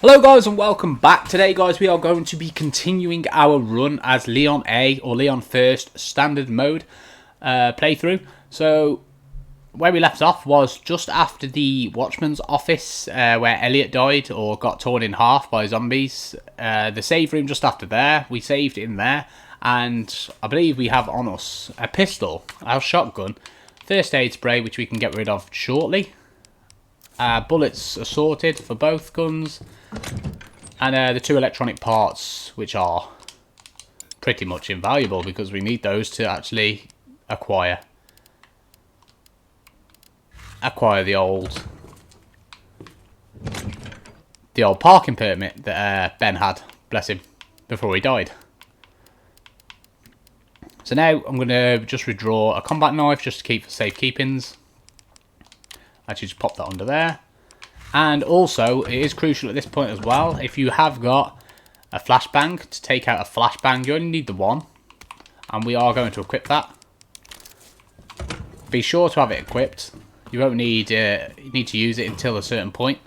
Hello guys and welcome back. Today guys we are going to be continuing our run as Leon A or Leon First standard mode playthrough. So where we left off was just after the Watchman's office where Elliot died or got torn in half by zombies. The save room just after there, we saved in there, and I believe we have on us a pistol, our shotgun, first aid spray which we can get rid of shortly. Bullets are sorted for both guns, and the two electronic parts, which are pretty much invaluable because we need those to actually acquire the old parking permit that Ben had, bless him, before he died. So now I'm going to just withdraw a combat knife just to keep for safekeepings. Actually just pop that under there. And also, it is crucial at this point as well, if you have got a flashbang, to take out a flashbang, you only need the one. And we are going to equip that. Be sure to have it equipped. You won't need, you need to use it until a certain point.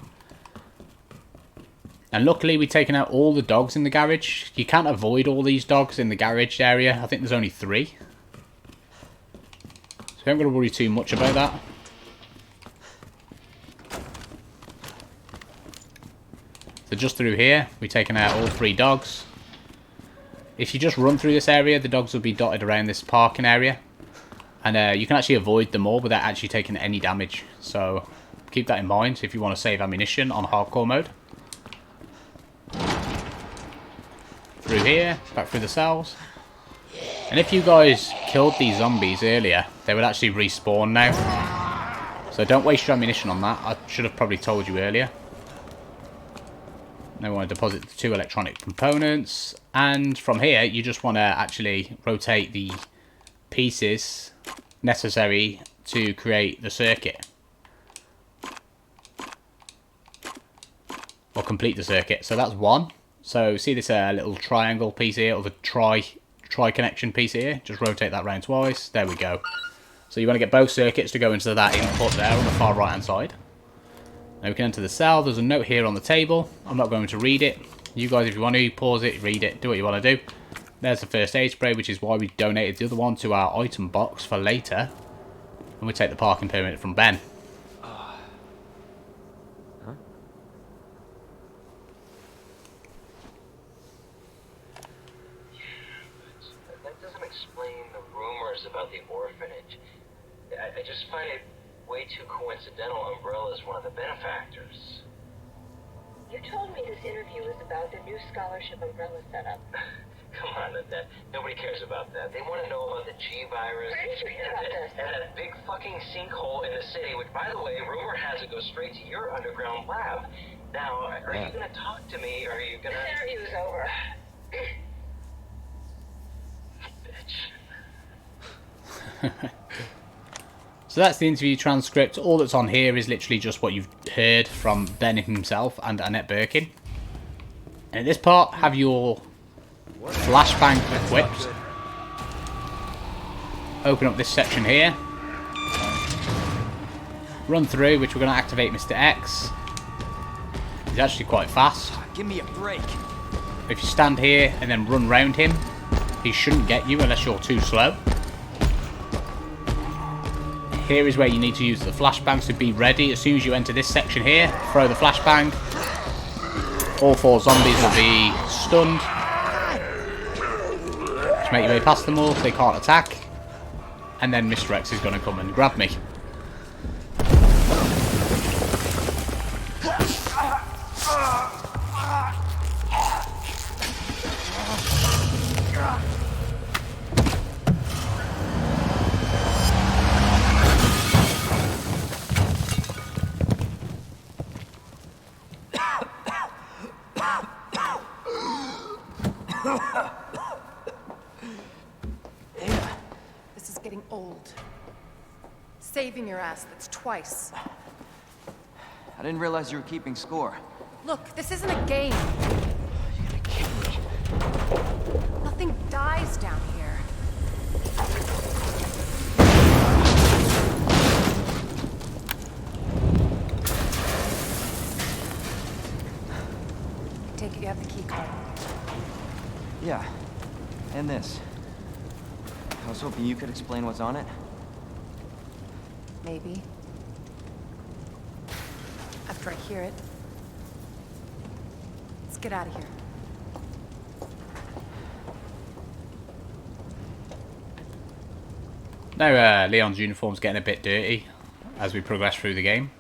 And luckily, we've taken out all the dogs in the garage. You can't avoid all these dogs in the garage area. I think there's only 3. So I'm not going to worry too much about that. So just through here, we've taken out all 3 dogs. If you just run through this area, the dogs will be dotted around this parking area. And you can actually avoid them all without actually taking any damage. So keep that in mind if you want to save ammunition on hardcore mode. Through here, back through the cells. And if you guys killed these zombies earlier, they would actually respawn now. So don't waste your ammunition on that. I should have probably told you earlier. Now we want to deposit the 2 electronic components, and from here you just want to actually rotate the pieces necessary to create the circuit, or complete the circuit. So that's 1. So see this little triangle piece here, or the tri connection piece here, just rotate that round twice. There we go. So you want to get both circuits to go into that input there on the far right hand side. Now we can enter the cell. There's a note here on the table. I'm not going to read it. You guys, if you want to, pause it, read it, do what you want to do. There's the first aid spray, which is why we donated the other one to our item box for later. And we take the parking permit from Ben. Huh? That doesn't explain the rumors about the orphanage. I just find it way too coincidental Umbrella's one of the benefactors. You told me this interview was about the new scholarship Umbrella set up. Come on, Annette. Nobody cares about that. They want to know about the G-Virus Where did you hear about this? and that big fucking sinkhole in the city, which, by the way, rumor has it goes straight to your underground lab. Now, are you going to talk to me, or are you going to... This interview's over. Bitch. So that's the interview transcript. All that's on here is literally just what you've heard from Ben himself and Annette Birkin. And at this part, have your flashbang equipped. Open up this section here. Run through, which we're going to activate Mr. X. He's actually quite fast. Give me a break. If you stand here and then run round him, he shouldn't get you unless you're too slow. Here is where you need to use the flashbang, so be ready. As soon as you enter this section here, throw the flashbang. All 4 zombies will be stunned. Just make your way past them all so they can't attack. And then Mr. X is going to come and grab me. This is getting old. Saving your ass, that's twice. I didn't realize you were keeping score. Look, this isn't a game. You're gonna kill me. Nothing dies down here. take it you have the key card. Yeah. And this. I was hoping you could explain what's on it. Maybe. After I hear it. Let's get out of here. Now Leon's uniform's getting a bit dirty as we progress through the game.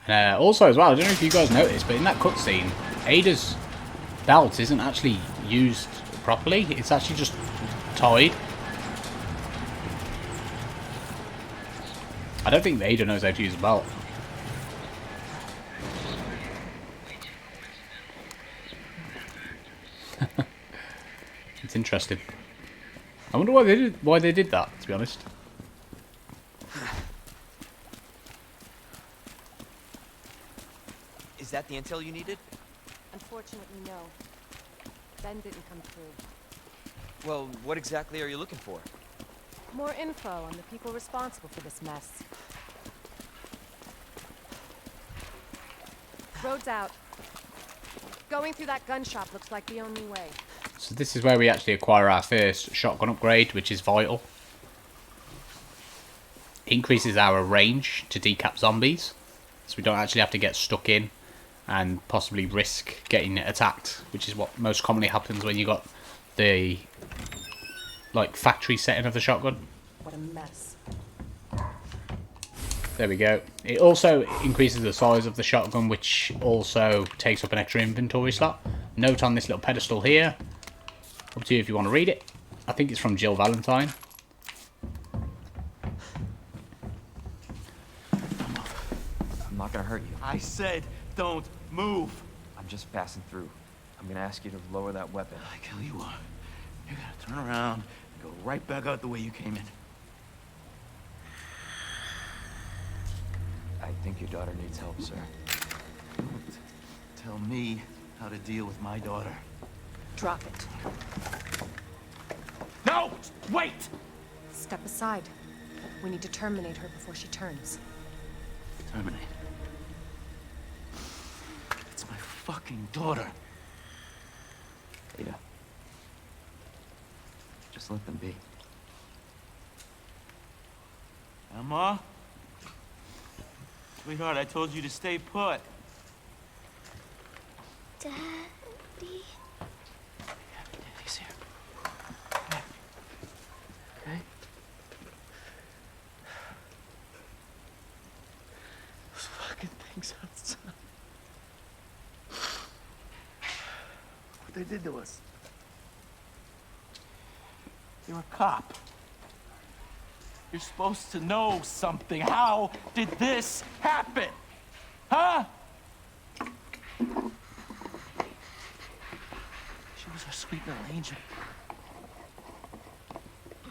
Also as well, I don't know if you guys noticed, but in that cutscene, Ada's belt isn't actually used properly. It's actually just tied. I don't think Ada knows how to use a belt. It's interesting. I wonder why they did that, to be honest. Is that the intel you needed? Unfortunately, no. Ben didn't come through. Well, what exactly are you looking for? More info on the people responsible for this mess. Road's out. Going through that gun shop looks like the only way. So this is where we actually acquire our first shotgun upgrade, which is vital. Increases our range to decap zombies, so we don't actually have to get stuck in and possibly risk getting attacked, which is what most commonly happens when you got the factory setting of the shotgun. What a mess. There we go. It also increases the size of the shotgun, which also takes up an extra inventory slot. Note on this little pedestal here. Up to you if you want to read it. I think it's from Jill Valentine. I'm not gonna hurt you. I said don't move. I'm just passing through. I'm gonna ask you to lower that weapon. I tell you what, you gotta turn around and go right back out the way you came in. I think your daughter needs help, sir. Don't tell me how to deal with my daughter. Drop it. No! Wait! Step aside. We need to terminate her before she turns. Terminate. It's my fucking daughter. Ada. Just let them be. Emma? Sweetheart, I told you to stay put. Daddy. Daddy's here. Okay? Those fucking things outside. What they did to us. You're a cop. You're supposed to know something. How did this happen? Huh? She was our sweet little angel.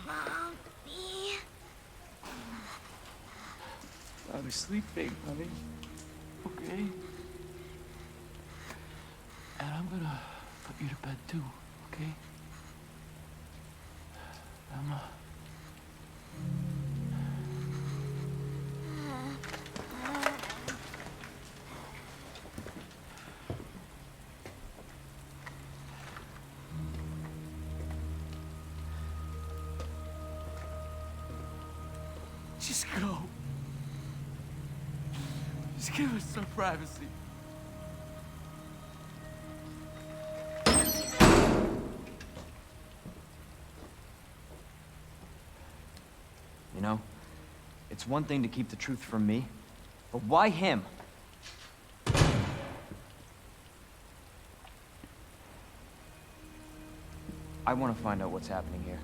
Mommy. I was sleeping, honey. Okay? And I'm gonna put you to bed too, okay? Emma. Just go. Just give us some privacy. You know, it's one thing to keep the truth from me, but why him? I want to find out what's happening here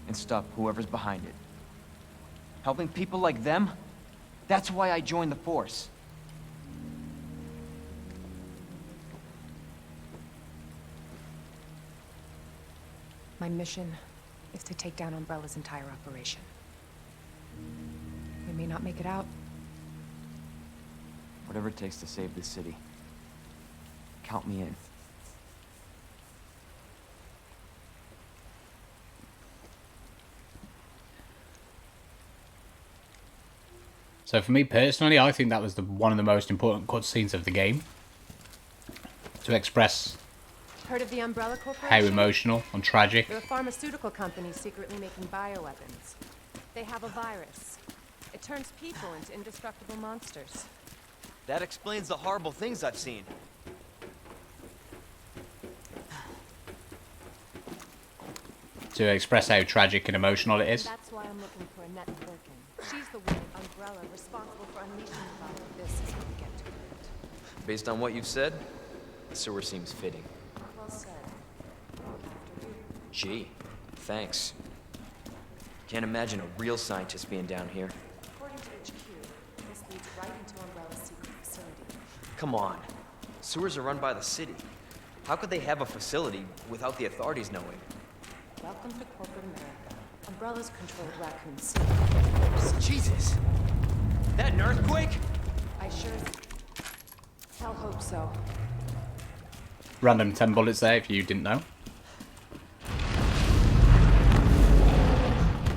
and stop whoever's behind it. Helping people like them? That's why I joined the Force. My mission is to take down Umbrella's entire operation. We may not make it out. Whatever it takes to save this city. Count me in. So for me personally, I think that was one of the most important cutscenes of the game. To express Heard of the Umbrella how Corporation? emotional and tragic. They're a pharmaceutical company secretly making bioweapons. They have a virus. It turns people into indestructible monsters. That explains the horrible things I've seen. To express how tragic and emotional it is. That's why I'm looking for Annette Birkin. She's the one at Umbrella responsible for unleashing the power. This is how we get to it. Based on what you've said, the sewer seems fitting. Well said. After you. Gee, thanks. Can't imagine a real scientist being down here. According to HQ, this leads right into Umbrella's secret facility. Come on. Sewers are run by the city. How could they have a facility without the authorities knowing? Welcome to corporate America. Umbrella's controlled Raccoon City. Jesus! That an earthquake? I sure hell hope so. Random 10 bullets there if you didn't know.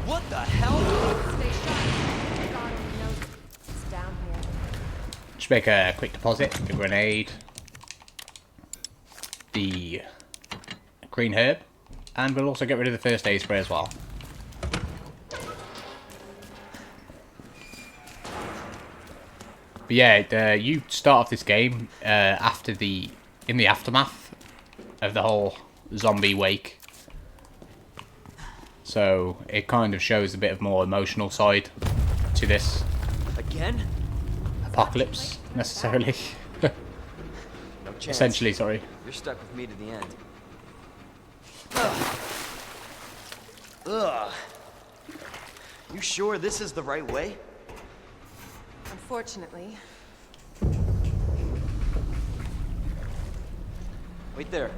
What the hell? Stay sharp. God only knows it's down here. Just make a quick deposit. The grenade. The green herb. And we'll also get rid of the first aid spray as well. But yeah, you start off this game in the aftermath of the whole zombie wake. So it kind of shows a bit of more emotional side to this Again? apocalypse, necessarily. No chance. Essentially, sorry. You're stuck with me to the end. Ugh. Ugh. You sure this is the right way? Unfortunately, Wait there.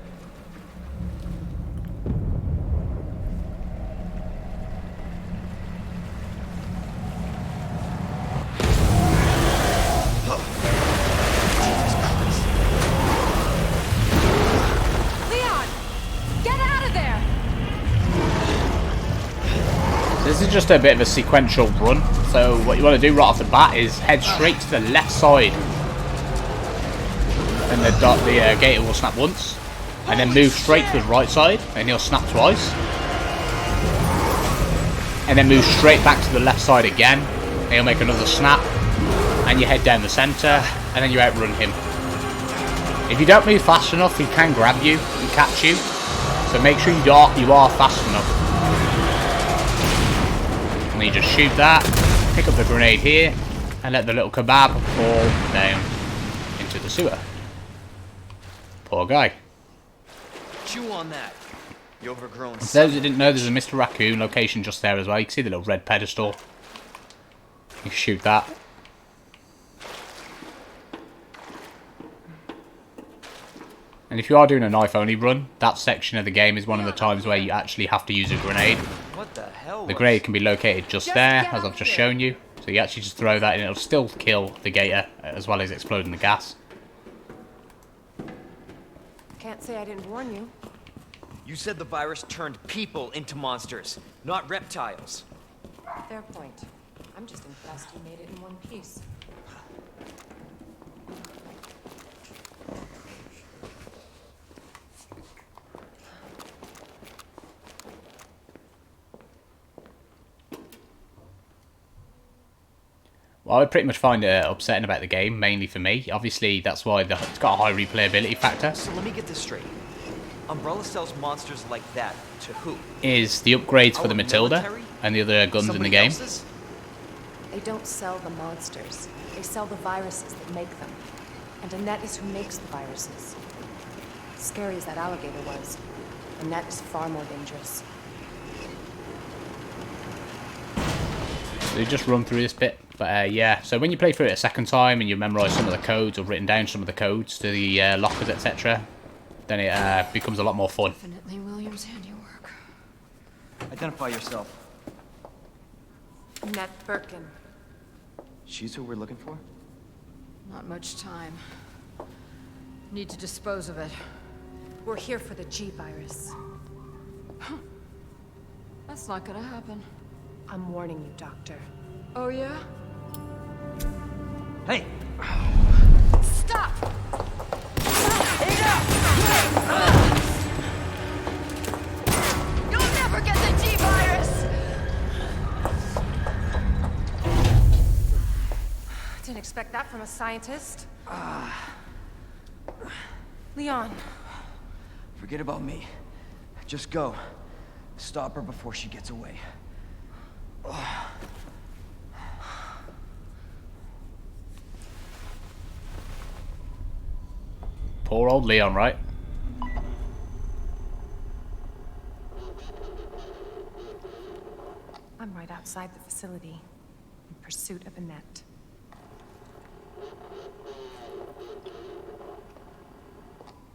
Leon, get out of there! This is just a bit of a sequential run. So what you want to do right off the bat is head straight to the left side. And the gator will snap once. And then move straight to the right side and he'll snap twice. And then move straight back to the left side again. And he'll make another snap. And you head down the centre and then you outrun him. If you don't move fast enough, he can grab you and catch you. So make sure you are fast enough. And you just shoot that, pick up the grenade here, and let the little kebab fall down into the sewer. Poor guy. Chew on that. You overgrown. For those that didn't know, there's a Mr. Raccoon location just there as well. You can see the little red pedestal. You can shoot that. And if you are doing a knife-only run, that section of the game is one of the times where you actually have to use a grenade. What the hell? The grenade can be located just there, as I've just shown you. So you actually just throw that and it'll still kill the gator, as well as exploding the gas. Can't say I didn't warn you. You said the virus turned people into monsters, not reptiles. Fair point. I'm just impressed you made it in one piece. Well, I would pretty much find it upsetting about the game, mainly for me. Obviously, that's why it's got a high replayability factor. So let me get this straight. Umbrella sells monsters like that to who? Is the upgrades for the Our Matilda military? and the other guns in the Somebody game. else's? They don't sell the monsters. They sell the viruses that make them. And Annette is who makes the viruses. Scary as that alligator was, Annette is far more dangerous. So you just run through this bit. But yeah, so when you play through it a second time and you memorise some of the codes or written down some of the codes to the lockers, etc., then it becomes a lot more fun. Definitely William's handiwork. Identify yourself. Annette Birkin. She's who we're looking for? Not much time. Need to dispose of it. We're here for the G-Virus. That's not gonna happen. I'm warning you, Doctor. Oh yeah? Hey! Stop! You'll never get the T-virus! Didn't expect that from a scientist. Leon, Forget about me. Just go. Stop her before she gets away. Poor old Leon, right? I'm right outside the facility, in pursuit of Annette.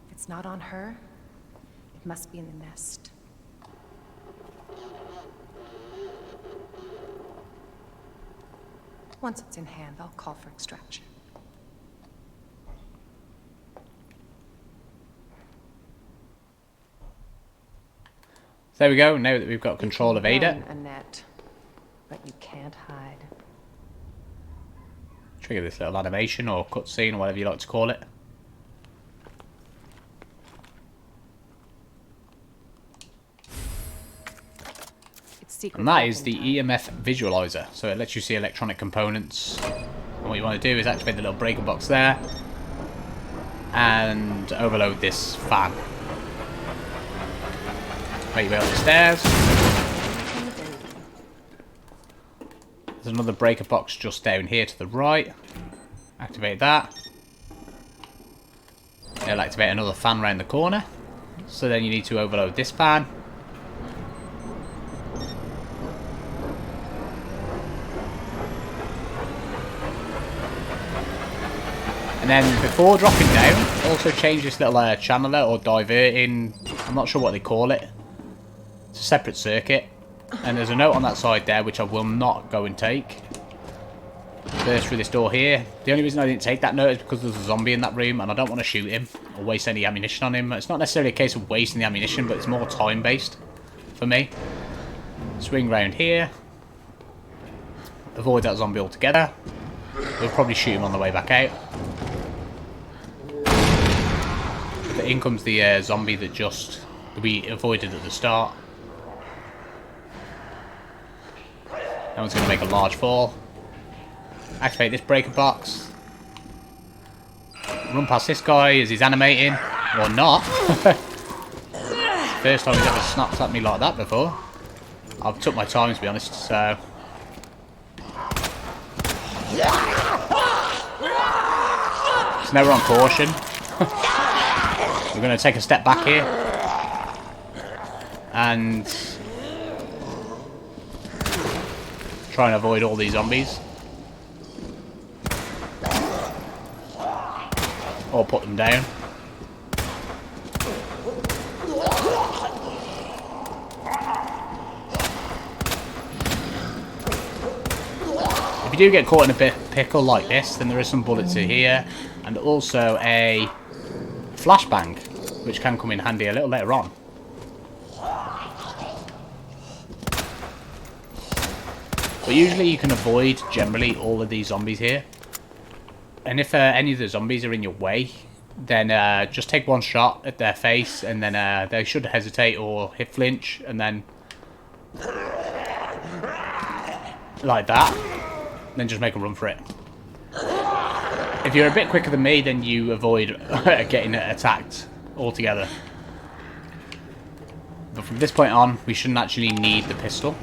If it's not on her, it must be in the nest. Once it's in hand, I'll call for extraction. There we go. Now that we've got control of Ada. Run, Annette, but you can't hide. Trigger this little animation or cutscene or whatever you like to call it. It's secret. And that is weapon the time. EMF visualizer. So it lets you see electronic components. And what you want to do is activate the little breaker box there. And overload this fan. Make your way up the stairs. There's another breaker box just down here to the right. Activate that. It'll activate another fan around the corner. So then you need to overload this fan. And then before dropping down, also change this little channeler or diverting. I'm not sure what they call it. It's a separate circuit. And there's a note on that side there which I will not go and take. Burst through this door here. The only reason I didn't take that note is because there's a zombie in that room and I don't want to shoot him or waste any ammunition on him. It's not necessarily a case of wasting the ammunition, but it's more time based for me. Swing round here. Avoid that zombie altogether. We'll probably shoot him on the way back out. But in comes the zombie that we avoided at the start. That one's going to make a large fall. Activate this breaker box. Run past this guy as he's animating. Or not. First time he's ever snapped at me like that before. I've took my time to be honest, so... So now we're on caution. We're going to take a step back here. And... try and avoid all these zombies. Or put them down. If you do get caught in a bit pickle like this, then there is some bullets in here. And also a flashbang, which can come in handy a little later on. But usually you can avoid, generally, all of these zombies here. And if any of the zombies are in your way, then just take one shot at their face, and then they should hesitate or hit flinch, and then... like that. Then just make a run for it. If you're a bit quicker than me, then you avoid getting attacked altogether. But from this point on, we shouldn't actually need the pistol.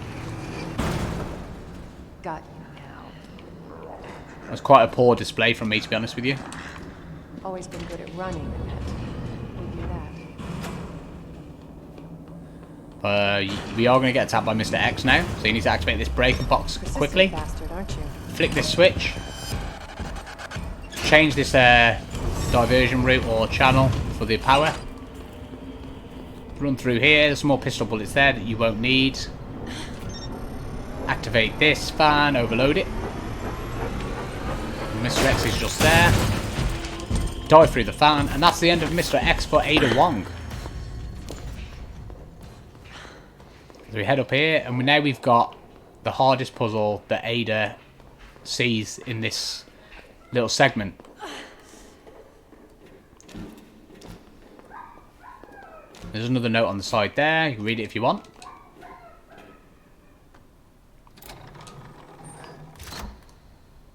Got you now. That's quite a poor display from me, to be honest with you. Always been good at running, Annette. We do that. We are going to get attacked by Mr. X now, so you need to activate this breaker box Persistent quickly. bastard, aren't you? Flick this switch. Change this diversion route or channel for the power. Run through here. There's some more pistol bullets there that you won't need. Activate this fan, overload it. Mr. X is just there. Dive through the fan, and that's the end of Mr. X for Ada Wong. So we head up here, and now we've got the hardest puzzle that Ada sees in this little segment. There's another note on the side there. You can read it if you want.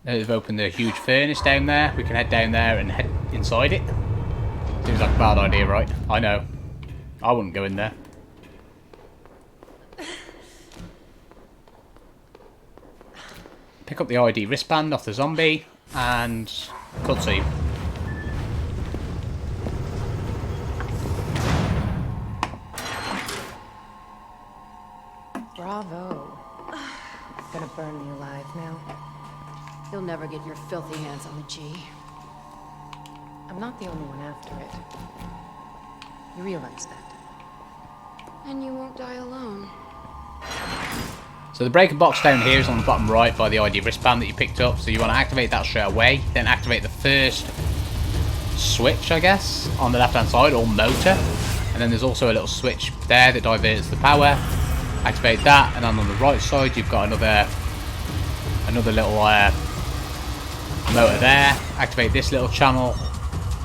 They've opened the huge furnace down there. We can head down there and head inside it. Seems like a bad idea, right? I know. I wouldn't go in there. Pick up the ID wristband off the zombie and cutscene. Bravo. Gonna burn me alive now. You'll never get your filthy hands on the G. I'm not the only one after it. You realize that? And you won't die alone. So the breaker box down here is on the bottom right by the ID wristband that you picked up. So you want to activate that straight away. Then activate the first switch, I guess, on the left hand side, or motor. And then there's also a little switch there that diverts the power. Activate that, and then on the right side you've got another little motor there. Activate this little channel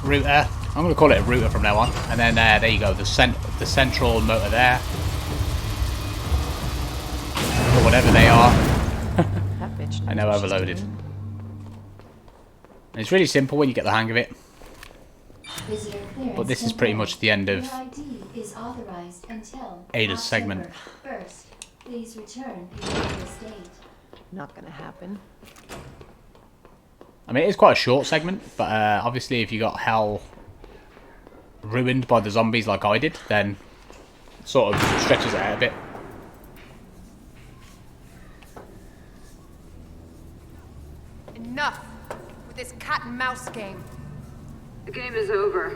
router. I'm going to call it a router from now on. And then there you go, the central motor there. Or whatever they are. That bitch I know, overloaded. And it's really simple when you get the hang of it. But this is pretty much the end of Ada's segment. First, please return to your state. Not gonna happen. I mean, it is quite a short segment, but obviously if you got hell ruined by the zombies like I did, then it sort of stretches it out a bit. Enough with this cat and mouse game. The game is over.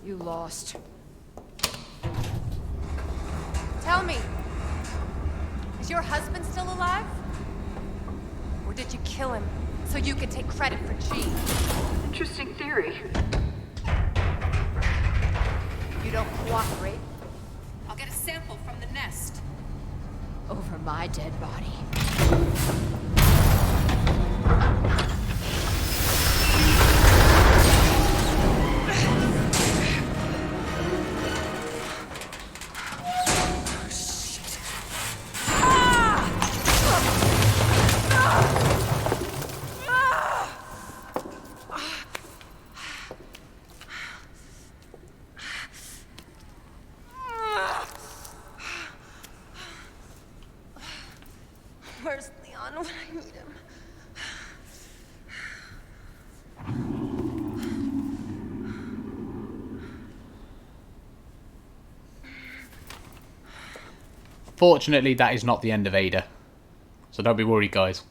You lost. Tell me, is your husband still alive? Or did you kill him so you could take credit for G? Interesting theory. You don't cooperate, I'll get a sample from the nest. Over my dead body. Where's Leon when I need him? Fortunately, that is not the end of Ada. So don't be worried, guys.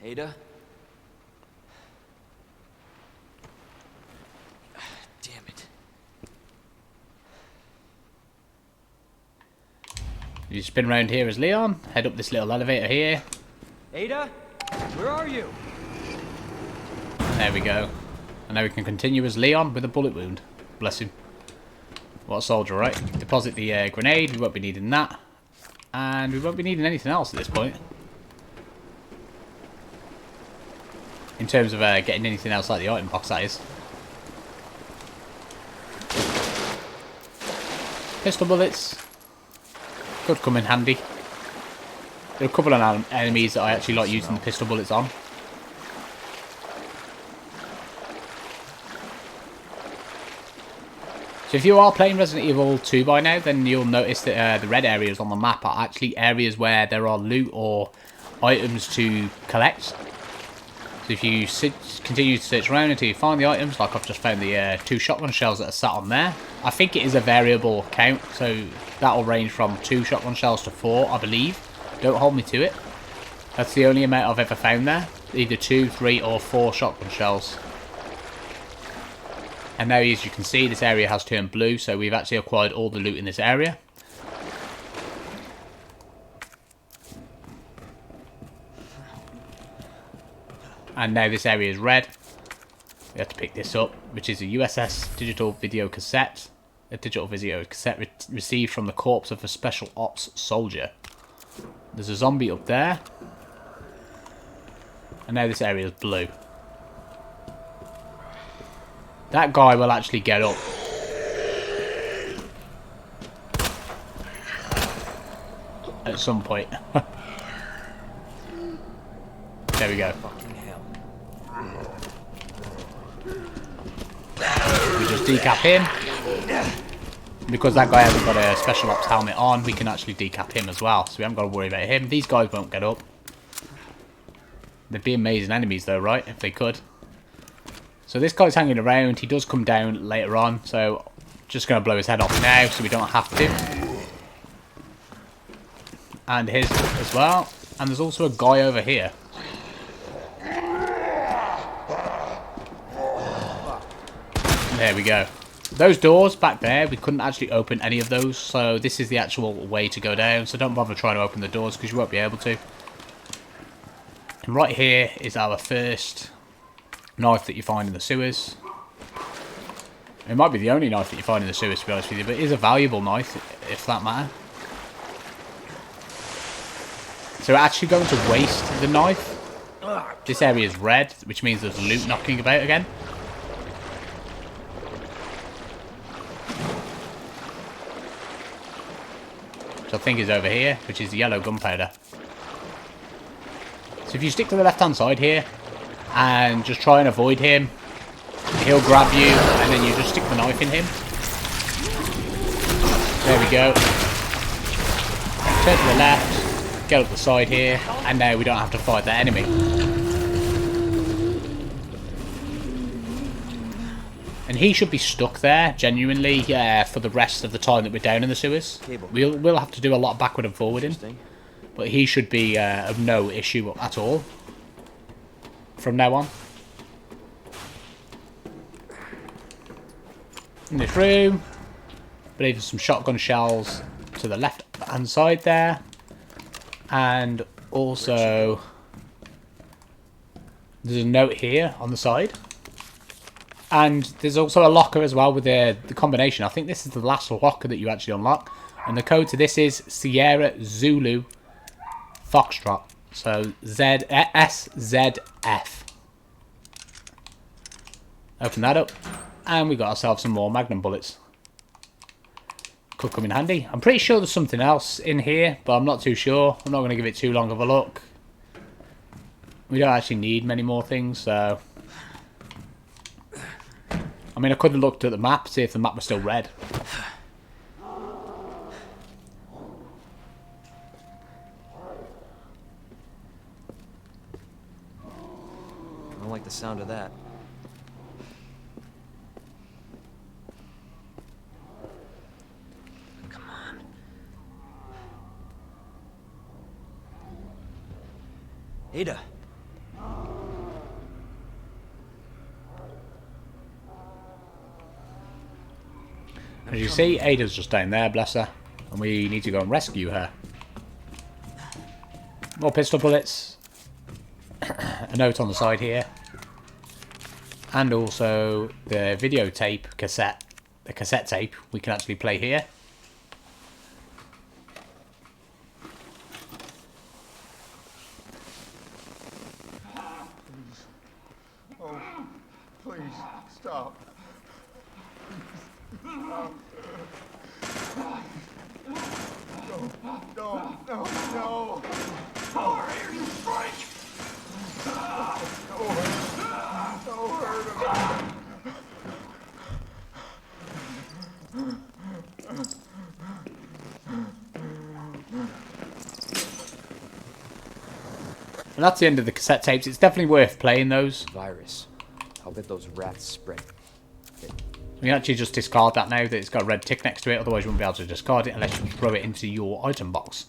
Ada? Damn it. You spin around here as Leon, head up this little elevator here. Ada? Where are you? There we go. And now we can continue as Leon with a bullet wound. Bless him. What a soldier, right? Deposit the grenade, we won't be needing that. And we won't be needing anything else at this point. In terms of getting anything else like the item box, that is. Pistol bullets could come in handy. There are a couple of enemies that I actually like using the pistol bullets on. So if you are playing Resident Evil 2 by now, then you'll notice that the red areas on the map are actually areas where there are loot or items to collect. So if you continue to search around until you find the items, like I've just found the 2 shotgun shells that are sat on there. I think it is a variable count, so that'll range from 2 shotgun shells to 4, I believe. Don't hold me to it. That's the only amount I've ever found there. Either 2, 3 or 4 shotgun shells. And now, as you can see, this area has turned blue, so we've actually acquired all the loot in this area. And now this area is red. We have to pick this up, which is a USS digital video cassette. A digital video cassette received from the corpse of a special ops soldier. There's a zombie up there. And now this area is blue. That guy will actually get up. At some point. There we go. We just decap him. Because that guy hasn't got a special ops helmet on, we can actually decap him as well. So we haven't got to worry about him. These guys won't get up. They'd be amazing enemies though, right? If they could. So this guy's hanging around. He does come down later on. So just going to blow his head off now so we don't have to. And his as well. And there's also a guy over here. There we go. Those doors back there, we couldn't actually open any of those. So this is the actual way to go down. So don't bother trying to open the doors because you won't be able to. And right here is our first knife that you find in the sewers. It might be the only knife that you find in the sewers, to be honest with you, but it is a valuable knife, if that matter. So we're actually going to waste the knife. This area is red, which means there's loot knocking about again. Which I think is over here, which is the yellow gunpowder. So if you stick to the left-hand side here, and just try and avoid him, he'll grab you, and then you just stick the knife in him. There we go. Turn to the left, get up the side here, and now we don't have to fight that enemy. And he should be stuck there, genuinely, for the rest of the time that we're down in the sewers. We'll have to do a lot of backward and forwarding. But he should be of no issue at all from now on. In this room, I believe there's some shotgun shells to the left hand side there. And also, there's a note here on the side. And there's also a locker as well with the combination. I think this is the last locker that you actually unlock. And the code to this is Sierra Zulu Foxtrot. So SZF. Open that up. And we got ourselves some more Magnum bullets. Could come in handy. I'm pretty sure there's something else in here, but I'm not too sure. I'm not going to give it too long of a look. We don't actually need many more things, so... I mean, I could have looked at the map, see if the map was still red. I don't like the sound of that. Come on. Ada. As you see, Ada's just down there, bless her. And we need to go and rescue her. More pistol bullets. A note on the side here. And also the videotape cassette. The cassette tape we can actually play here. Oh, please, stop. No. Power here, you freak! No hurt. And that's the end of the cassette tapes. It's definitely worth playing those. Virus. I'll bet those rats spread. We can actually just discard that now that it's got a red tick next to it. Otherwise you wouldn't be able to discard it unless you throw it into your item box.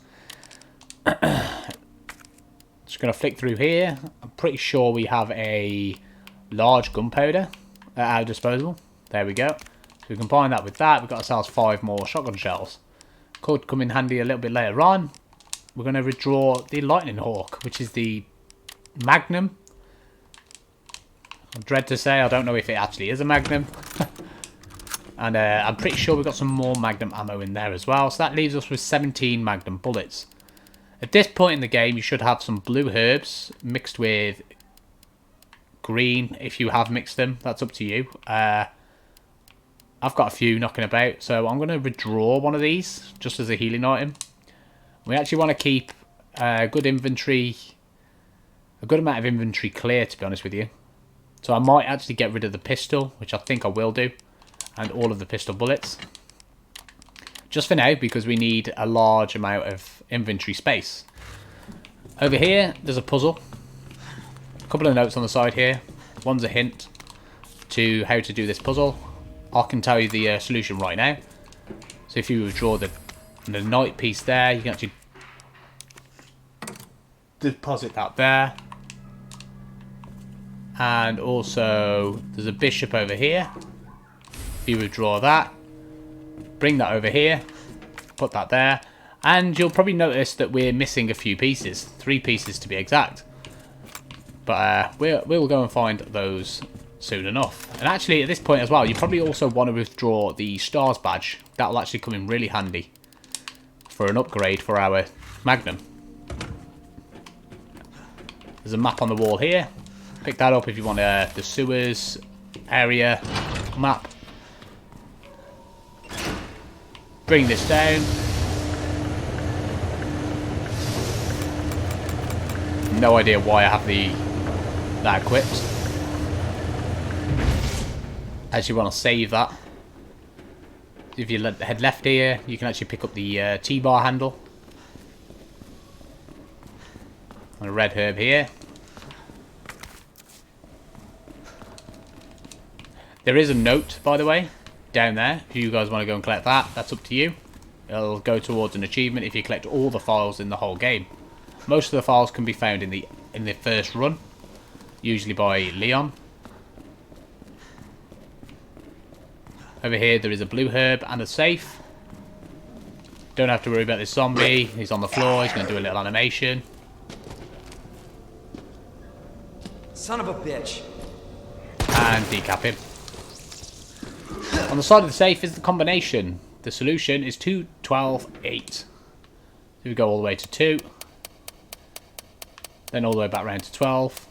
Just going to flick through here. I'm pretty sure we have a large gunpowder at our disposal. There we go. So we combine that with that. We've got ourselves 5 more shotgun shells. Could come in handy a little bit later on. We're going to withdraw the Lightning Hawk, which is the Magnum. I dread to say, I don't know if it actually is a Magnum. And I'm pretty sure we've got some more Magnum ammo in there as well. So that leaves us with 17 Magnum bullets. At this point in the game, you should have some blue herbs mixed with green. If you have mixed them, that's up to you. I've got a few knocking about. So I'm going to withdraw one of these just as a healing item. We actually want to keep a good inventory, a good amount of inventory clear, to be honest with you. So I might actually get rid of the pistol, which I think I will do. And all of the pistol bullets. Just for now, because we need a large amount of inventory space. Over here, there's a puzzle. A couple of notes on the side here. One's a hint to how to do this puzzle. I can tell you the solution right now. So if you withdraw the knight piece there, you can actually deposit that there. And also, there's a bishop over here. You withdraw that, bring that over here, put that there, and you'll probably notice that we're missing a few pieces, 3 pieces to be exact. But we'll go and find those soon enough. And actually at this point as well, you probably also want to withdraw the stars badge. That'll actually come in really handy for an upgrade for our Magnum. There's a map on the wall here. Pick that up if you want the sewers area map. Bring this down. No idea why I have that equipped. Actually want to save that. If you head left here, you can actually pick up the T-bar handle. And a red herb here. There is a note, by the way, down there. If you guys want to go and collect that, that's up to you. It'll go towards an achievement if you collect all the files in the whole game. Most of the files can be found in the first run, usually by Leon. Over here there is a blue herb and a safe. Don't have to worry about this zombie. He's on the floor. He's going to do a little animation. Son of a bitch. And decap him. On the side of the safe is the combination. The solution is 2, 12, 8. So we go all the way to 2. Then all the way back round to 12.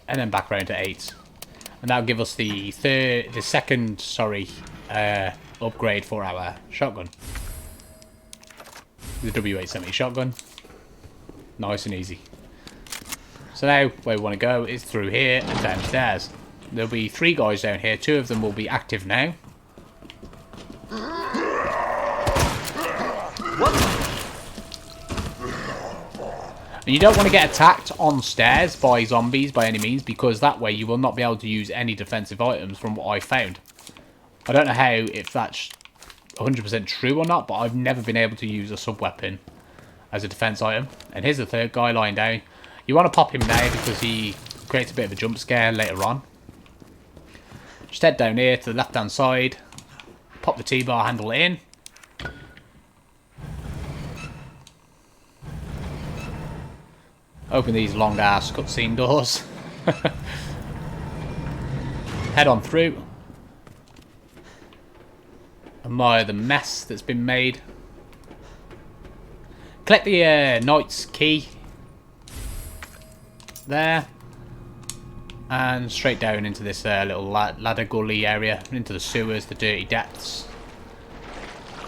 And then back round to 8. And that'll give us the second upgrade for our shotgun. The W870 shotgun. Nice and easy. So now where we want to go is through here and downstairs. There'll be 3 guys down here. 2 of them will be active now. And you don't want to get attacked on stairs by zombies by any means, because that way you will not be able to use any defensive items from what I found. I don't know if that's 100% true or not, but I've never been able to use a sub-weapon as a defense item. And here's the 3rd guy lying down. You want to pop him now because he creates a bit of a jump scare later on. Just head down here to the left hand side, pop the T-bar handle in. Open these long ass cutscene doors. Head on through. Admire the mess that's been made. Collect the knight's key. There. And straight down into this little ladder gully area. Into the sewers, the dirty depths.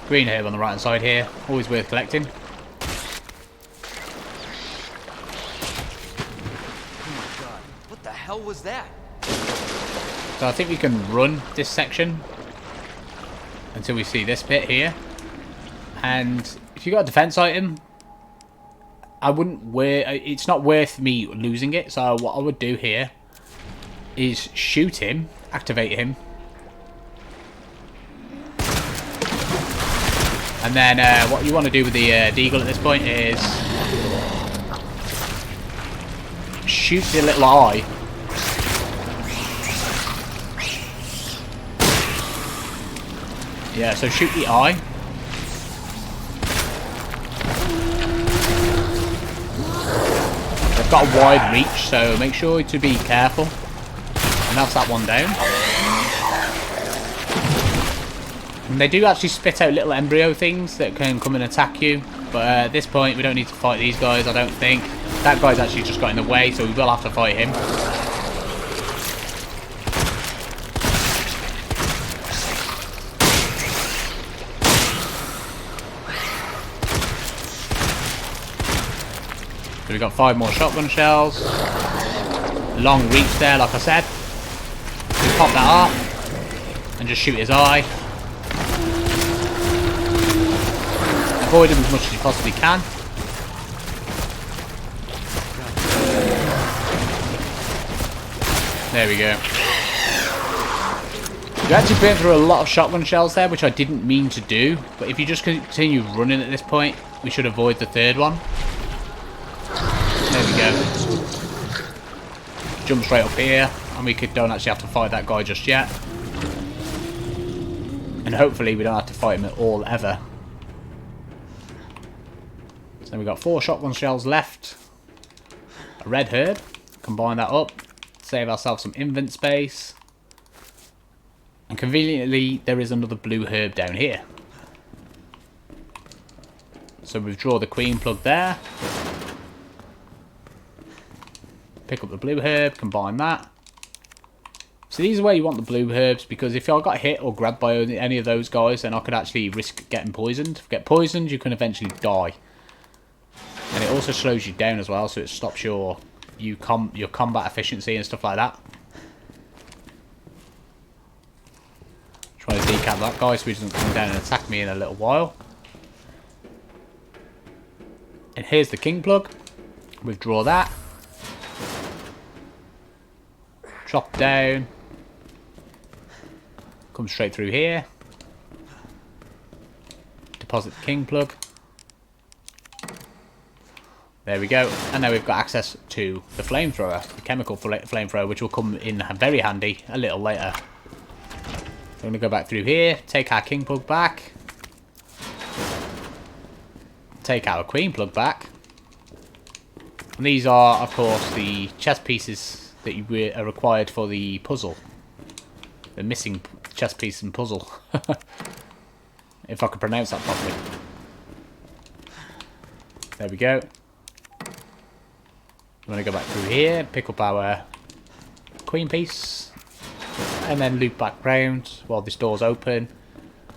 Green herb on the right hand side here. Always worth collecting. What the hell was that? So I think we can run this section until we see this bit here. And if you got a defense item, I wouldn't it's not worth me losing it. So what I would do here is shoot him, activate him, and then what you want to do with the deagle at this point is shoot the little eye Yeah, so shoot the eye. They've got a wide reach, so make sure to be careful. And that's that one down. And they do actually spit out little embryo things that can come and attack you. But at this point, we don't need to fight these guys, I don't think. That guy's actually just got in the way, so we will have to fight him. So we've got 5 more shotgun shells. Long reach there, like I said. Just pop that off and just shoot his eye. Avoid him as much as you possibly can. There we go. You actually burnt through a lot of shotgun shells there, which I didn't mean to do. But if you just continue running at this point, we should avoid the third one. There we go. Jump straight up here, and we don't actually have to fight that guy just yet. And hopefully we don't have to fight him at all ever. So we've got 4 shotgun shells left. A red herb. Combine that up. Save ourselves some invent space. And conveniently, there is another blue herb down here. So withdraw the queen plug there. Pick up the blue herb, combine that. So these are where you want the blue herbs, because if I got hit or grabbed by any of those guys, then I could actually risk getting poisoned. If you get poisoned, you can eventually die. And it also slows you down as well, so it stops your combat efficiency and stuff like that. Trying to decap that guy so he doesn't come down and attack me in a little while. And here's the king plug. Withdraw that. Drop down. Come straight through here. Deposit the king plug. There we go. And now we've got access to the flamethrower, the chemical flamethrower, which will come in very handy a little later. We're going to go back through here, take our king plug back. Take our queen plug back. And these are, of course, the chess pieces that are required for the puzzle. The missing chess piece and puzzle. If I could pronounce that properly. There we go. I'm going to go back through here, pick up our queen piece, and then loop back round while this door's open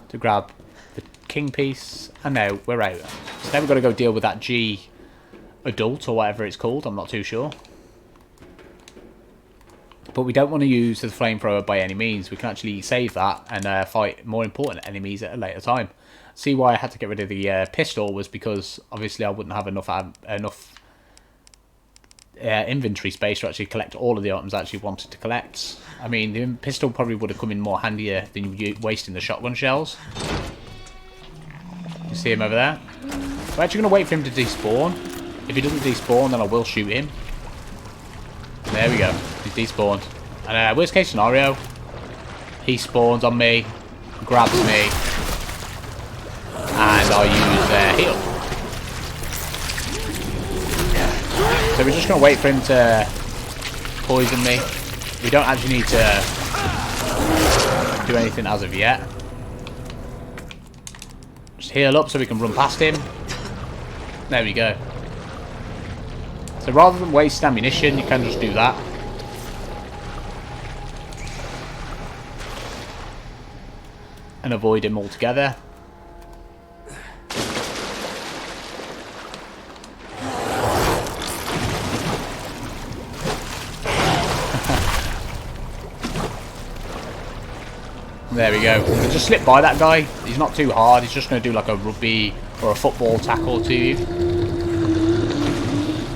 to grab the king piece, and now we're out. So now we've got to go deal with that G adult or whatever it's called, I'm not too sure. But we don't want to use the flamethrower by any means. We can actually save that and fight more important enemies at a later time. See why I had to get rid of the pistol was because obviously I wouldn't have enough inventory space to actually collect all of the items I actually wanted to collect. I mean, the pistol probably would have come in more handier than you wasting the shotgun shells. You see him over there? We're actually going to wait for him to despawn. If he doesn't despawn, then I will shoot him. There we go. He's despawned. And worst case scenario, he spawns on me, grabs me, and I use heal. So we're just going to wait for him to poison me. We don't actually need to do anything as of yet. Just heal up so we can run past him. There we go. So rather than waste ammunition, you can just do that. And avoid him altogether. There we go. So just slip by that guy. He's not too hard. He's just going to do like a rugby or a football tackle to you.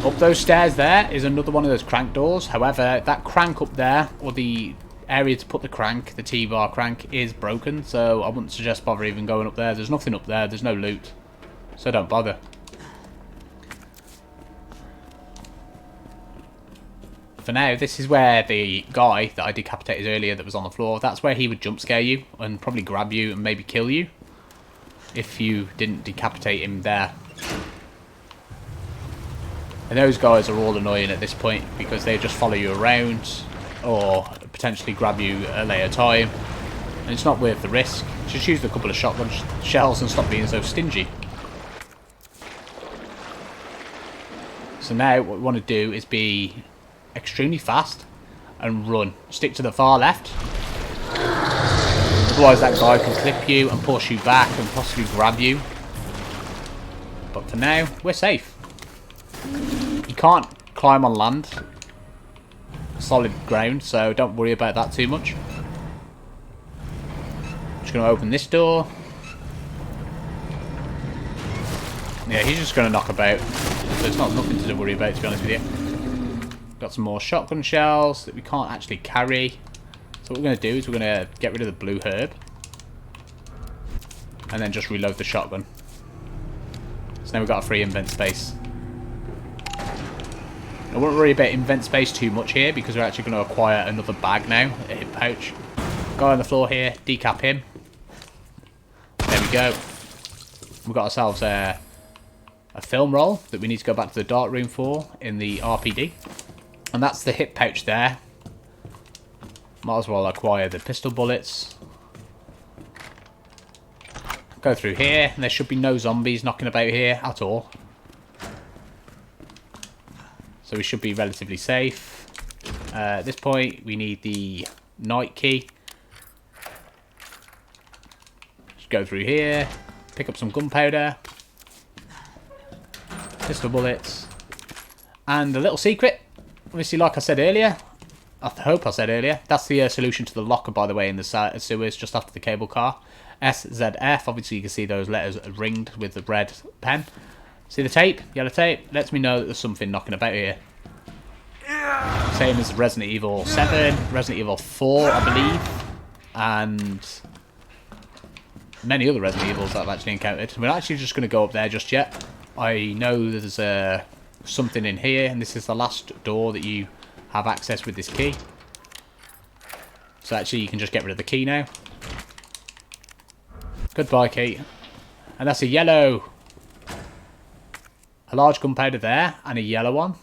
Up those stairs there is another one of those crank doors. However, that crank up there, or the area to put the crank, the T-bar crank, is broken. So I wouldn't suggest bother even going up there. There's nothing up there. There's no loot. So don't bother. for now, this is where the guy that I decapitated earlier that was on the floor, that's where he would jump scare you and probably grab you and maybe kill you if you didn't decapitate him there. And those guys are all annoying at this point because they just follow you around or potentially grab you at a later time. And it's not worth the risk. Just use a couple of shotgun shells and stop being so stingy. So now what we want to do is be extremely fast and run. Stick to the far left. Otherwise that guy can clip you and push you back and possibly grab you. But for now, we're safe. You can't climb on land. Solid ground, so don't worry about that too much. Just going to open this door. Yeah, he's just going to knock about. There's not nothing to worry about, to be honest with you. Got some more shotgun shells that we can't actually carry. So what we're going to do is we're going to get rid of the blue herb. And then just reload the shotgun. So now we've got a free invent space. I won't worry about invent space too much here because we're actually going to acquire another bag now, a hip pouch. Guy on the floor here, decap him. There we go. We've got ourselves a film roll that we need to go back to the dark room for in the RPD. And that's the hip pouch there. Might as well acquire the pistol bullets. Go through here, and there should be no zombies knocking about here at all. So we should be relatively safe. At this point, we need the night key. Just go through here, pick up some gunpowder, pistol bullets, and a little secret. Obviously, like I said earlier, I hope I said earlier, that's the solution to the locker, by the way, in the sewers just after the cable car. SZF, obviously you can see those letters ringed with the red pen. See the tape? Yellow tape? Lets me know that there's something knocking about here. Same as Resident Evil 7, Resident Evil 4, I believe, and many other Resident Evils that I've actually encountered. We're not actually just going to go up there just yet. I know there's something in here, and this is the last door that you have access with this key. So actually you can just get rid of the key now. Goodbye, key. And that's a yellow. A large gunpowder there, and a yellow one.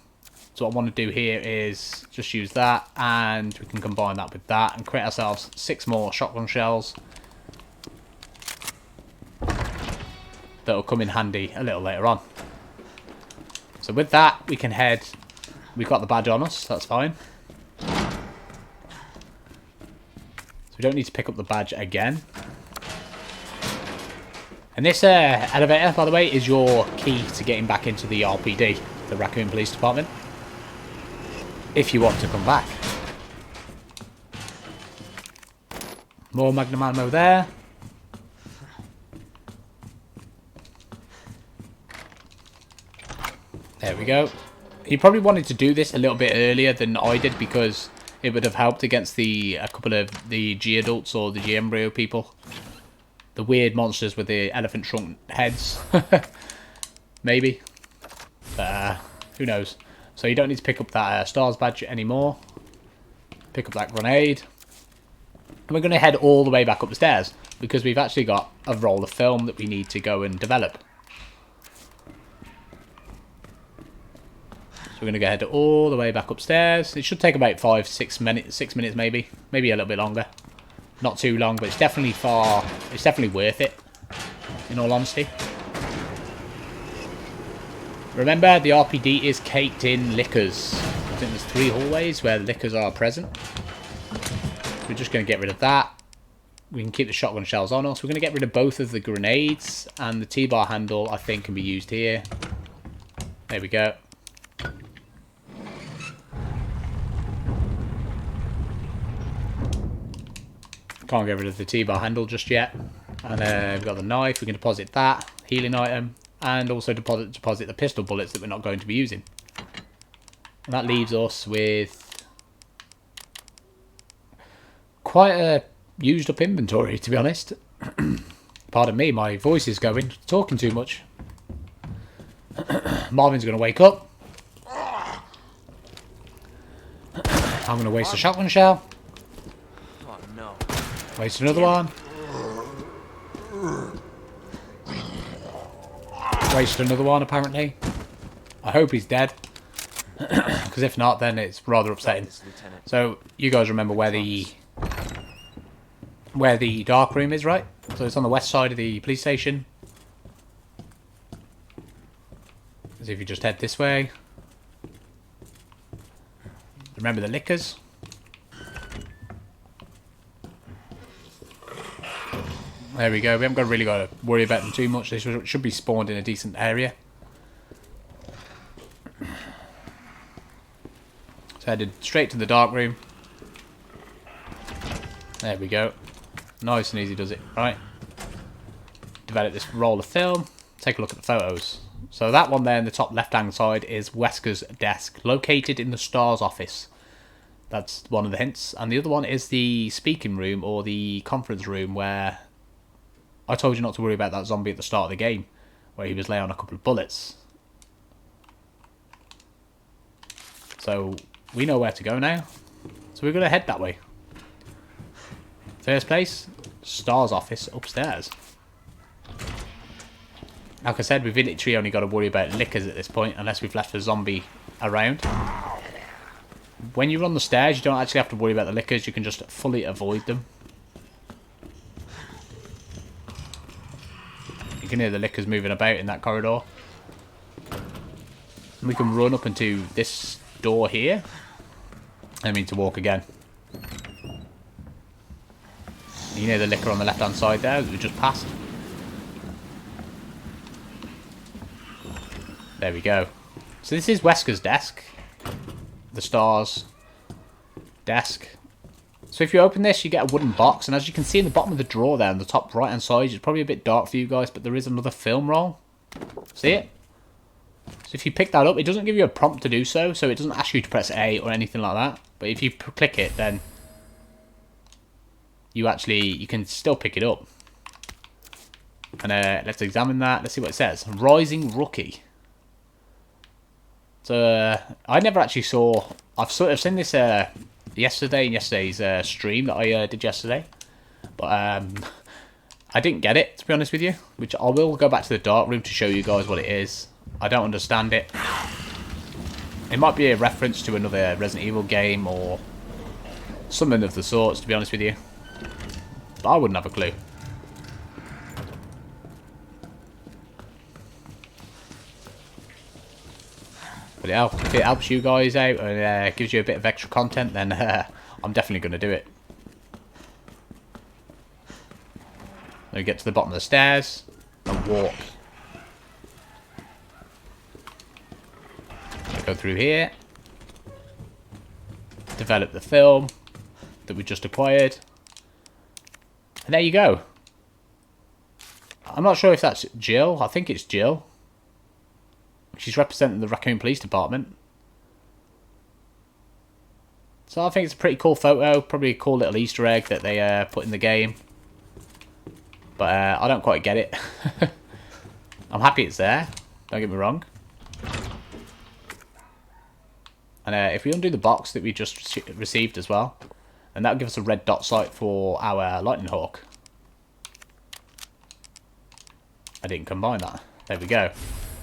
So what I want to do here is just use that, and we can combine that with that, and create ourselves 6 more shotgun shells. That'll come in handy a little later on. So with that, we can head. We've got the badge on us, that's fine. So we don't need to pick up the badge again. And this elevator, by the way, is your key to getting back into the RPD, the Raccoon Police Department, if you want to come back. More Magnum ammo there. There we go. He probably wanted to do this a little bit earlier than I did because it would have helped against a couple of the G-adults or the G-embryo people. The weird monsters with the elephant trunk heads. Maybe. But who knows. So you don't need to pick up that STARS badge anymore. Pick up that grenade. And we're going to head all the way back up the stairs because we've actually got a roll of film that we need to go and develop. So we're going to go head all the way back upstairs. It should take about 6 minutes maybe. Maybe a little bit longer. Not too long, but it's definitely worth it, in all honesty. Remember, the RPD is caked in liquors. I think there's 3 hallways where the liquors are present. So we're just going to get rid of that. We can keep the shotgun shells on us. We're going to get rid of both of the grenades, and the T-bar handle, I think, can be used here. There we go. Can't get rid of the T-bar handle just yet. And we've got the knife. We can deposit that healing item, and also deposit the pistol bullets that we're not going to be using. And that leaves us with quite a used up inventory, to be honest. Pardon me, my voice is going. Talking too much. I'm going to waste a shotgun shell. Oh no. Waste another one. Waste another one, apparently. I hope he's dead. Because if not, then it's rather upsetting. So, you guys remember where the dark room is, right? So it's on the west side of the police station. So if you just head this way. Remember the liquors? There we go. We haven't really got to worry about them too much. They should be spawned in a decent area. So headed straight to the dark room. There we go. Nice and easy does it, right? Develop this roll of film. Take a look at the photos. So that one there in the top left hand side is Wesker's desk, located in the STARS office. That's one of the hints. And the other one is the speaking room or the conference room where I told you not to worry about that zombie at the start of the game, where he was laying on a couple of bullets. So we know where to go now. So we're going to head that way. First place, STARS office upstairs. Like I said, we've literally only got to worry about liquors at this point, unless we've left a zombie around. When you're on the stairs, you don't actually have to worry about the liquors, you can just fully avoid them. You can hear the liquors moving about in that corridor. And we can run up into this door here. I mean to walk again. You know the liquor on the left hand side there that we just passed. There we go. So this is Wesker's desk. The STARS desk. So if you open this, you get a wooden box, and as you can see in the bottom of the drawer there on the top right hand side, it's probably a bit dark for you guys, but there is another film roll. See it? So if you pick that up, it doesn't give you a prompt to do so, so it doesn't ask you to press A or anything like that. But if you click it, then you can still pick it up. And let's examine that. Let's see what it says. Rising Rookie. So I never actually saw. I've seen this yesterday in yesterday's stream that I did yesterday, but I didn't get it, to be honest with you. Which I will go back to the dark room to show you guys what it is. I don't understand it. It might be a reference to another Resident Evil game or something of the sorts, to be honest with you. But I wouldn't have a clue. But if it helps you guys out and gives you a bit of extra content, then I'm definitely going to do it. Then we get to the bottom of the stairs and walk. Go through here. Develop the film that we just acquired. And there you go. I'm not sure if that's Jill. I think it's Jill. She's representing the Raccoon Police Department. So I think it's a pretty cool photo. Probably a cool little Easter egg that they put in the game. But I don't quite get it. I'm happy it's there. Don't get me wrong. And if we undo the box that we just received as well, and that'll give us a red dot sight for our Lightning Hawk. I didn't combine that. There we go.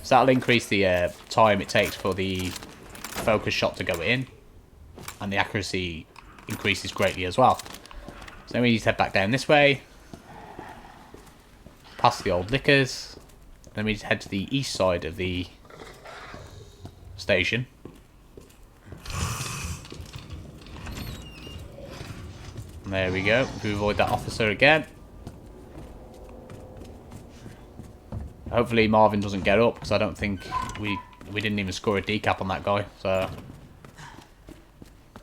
So that'll increase the time it takes for the focus shot to go in, and the accuracy increases greatly as well. So then we need to head back down this way, past the old liquors, then we need to head to the east side of the station. And there we go. We avoid that officer again. Hopefully Marvin doesn't get up, because I don't think we didn't even score a decap on that guy. So,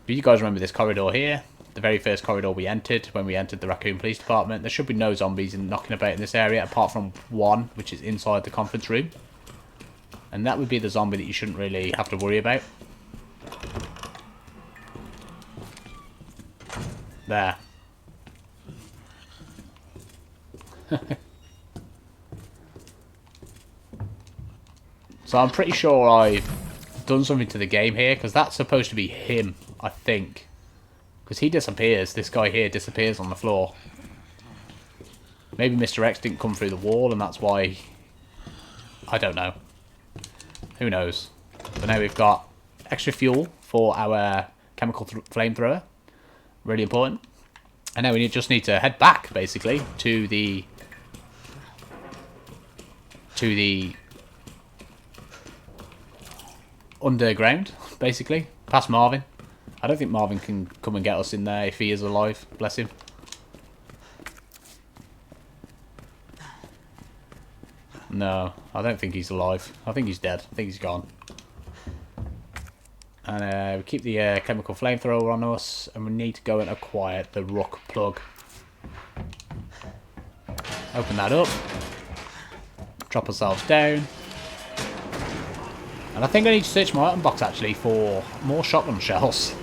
but you guys remember this corridor here, the very first corridor we entered when we entered the Raccoon Police Department. There should be no zombies knocking about in this area, apart from one, which is inside the conference room, and that would be the zombie that you shouldn't really have to worry about. There. So I'm pretty sure I've done something to the game here, because that's supposed to be him I think. Because he disappears. This guy here disappears on the floor. Maybe Mr. X didn't come through the wall and that's why... I don't know. Who knows? But now we've got extra fuel for our chemical flamethrower. Really important. And now we just need to head back, basically, to the underground, basically, past Marvin. I don't think Marvin can come and get us in there if he is alive. Bless him. No, I don't think he's alive. I think he's dead. I think he's gone. And we keep the chemical flamethrower on us, and we need to go and acquire the rook plug. Open that up. Drop ourselves down. And I think I need to search my item box actually for more shotgun shells.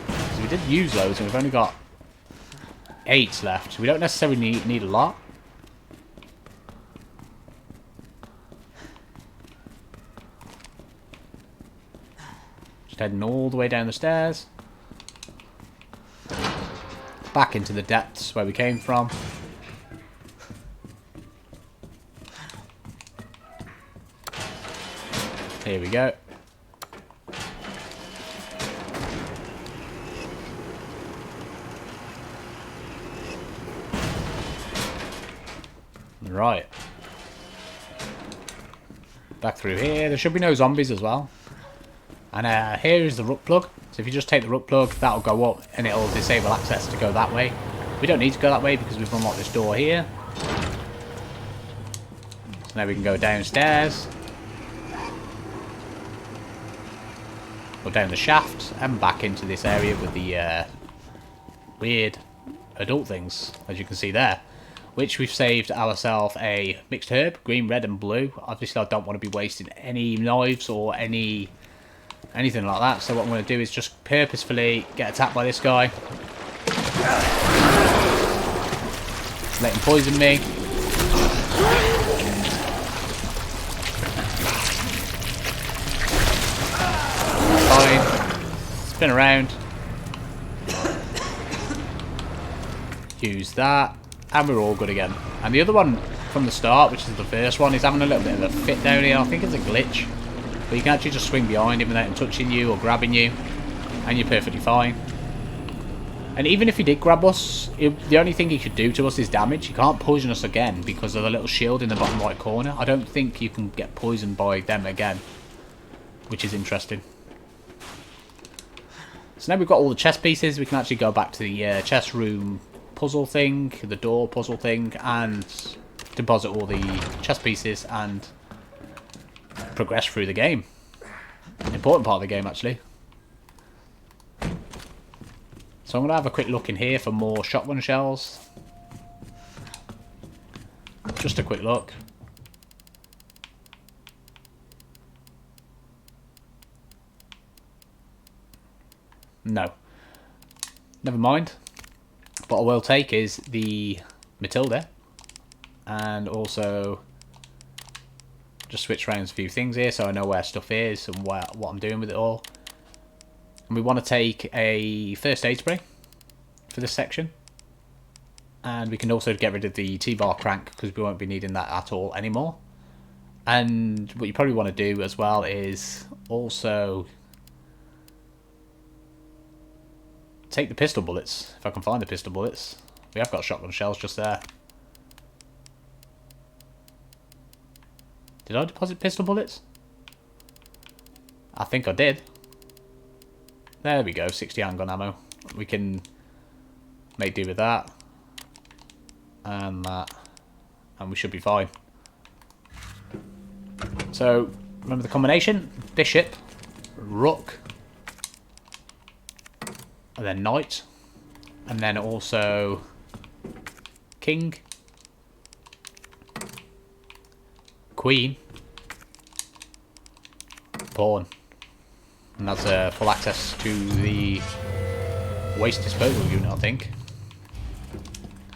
Because we did use those and we've only got 8 left. So we don't necessarily need a lot. Just heading all the way down the stairs. Back into the depths where we came from. Here we go. Right. Back through here. There should be no zombies as well. And here is the rook plug. So if you just take the rook plug, that'll go up and it'll disable access to go that way. We don't need to go that way because we've unlocked this door here. So now we can go downstairs. Go down the shaft and back into this area with the weird adult things, as you can see there. Which we've saved ourselves a mixed herb, green, red and blue. Obviously I don't want to be wasting any knives or anything like that. So what I'm going to do is just purposefully get attacked by this guy. Let him poison me. Fine. Spin around. Use that. And we're all good again. And the other one from the start, which is the first one, is having a little bit of a fit down here. I think it's a glitch. But you can actually just swing behind him without him touching you or grabbing you. And you're perfectly fine. And even if he did grab us, the only thing he could do to us is damage. He can't poison us again because of the little shield in the bottom right corner. I don't think you can get poisoned by them again. Which is interesting. So now we've got all the chess pieces. We can actually go back to the chess room puzzle thing, the door puzzle thing, and deposit all the chess pieces and progress through the game. An important part of the game, actually. So I'm going to have a quick look in here for more shotgun shells. Just a quick look. No. Never mind. What I will take is the Matilda. And also just switch around a few things here so I know where stuff is and what I'm doing with it all. And we want to take a first aid spray for this section. And we can also get rid of the T-bar crank because we won't be needing that at all anymore. And what you probably want to do as well is also take the pistol bullets, if I can find the pistol bullets. We have got shotgun shells just there. Did I deposit pistol bullets? I think I did. There we go, 60 handgun ammo. We can make do with that. And that. And we should be fine. So, remember the combination? Bishop, rook, and then knight, and then also king, queen, pawn, and that's full access to the waste disposal unit, I think.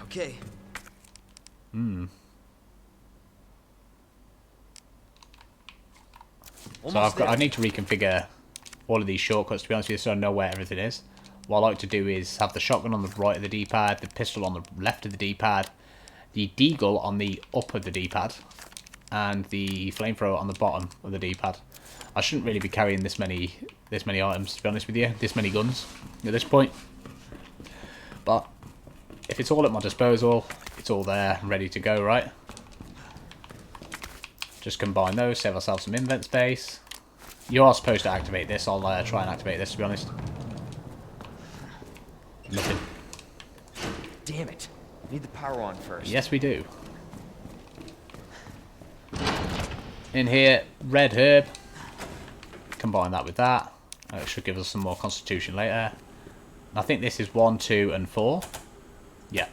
Okay. So I need to reconfigure all of these shortcuts, to be honest with you, so I know where everything is. What I like to do is have the shotgun on the right of the D-pad, the pistol on the left of the D-pad, the deagle on the up of the D-pad, and the flamethrower on the bottom of the D-pad. I shouldn't really be carrying this many items, to be honest with you, this many guns at this point. But if it's all at my disposal, it's all there, ready to go, right? Just combine those, save ourselves some invent space. You are supposed to activate this. I'll try and activate this, to be honest. Nothing. Damn it. Need the power on first. Yes, we do. In here, red herb. Combine that with that. It should give us some more constitution later. I think this is 1, 2, and 4. Yeah.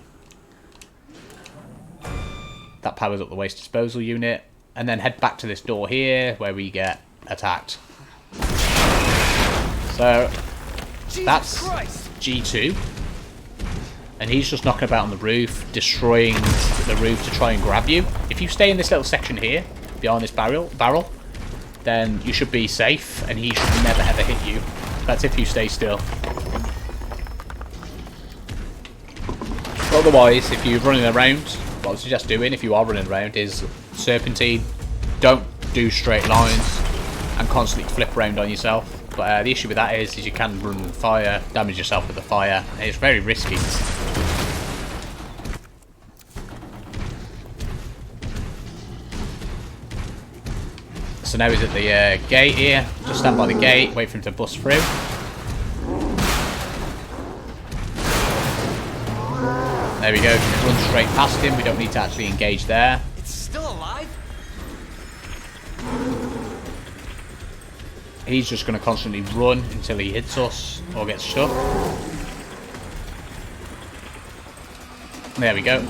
That powers up the waste disposal unit. And then head back to this door here where we get attacked. So that's G2. And he's just knocking about on the roof, destroying the roof to try and grab you. If you stay in this little section here, behind this barrel, then you should be safe and he should never ever hit you. That's if you stay still. Otherwise, if you're running around, what I would suggest doing if you are running around is serpentine. Don't do straight lines and constantly flip around on yourself. But the issue with that is you can run fire, damage yourself with the fire. It's very risky. So now he's at the gate here. Just stand by the gate, wait for him to bust through. There we go, just run straight past him. We don't need to actually engage there. It's still alive? He's just going to constantly run until he hits us or gets stuck. There we go.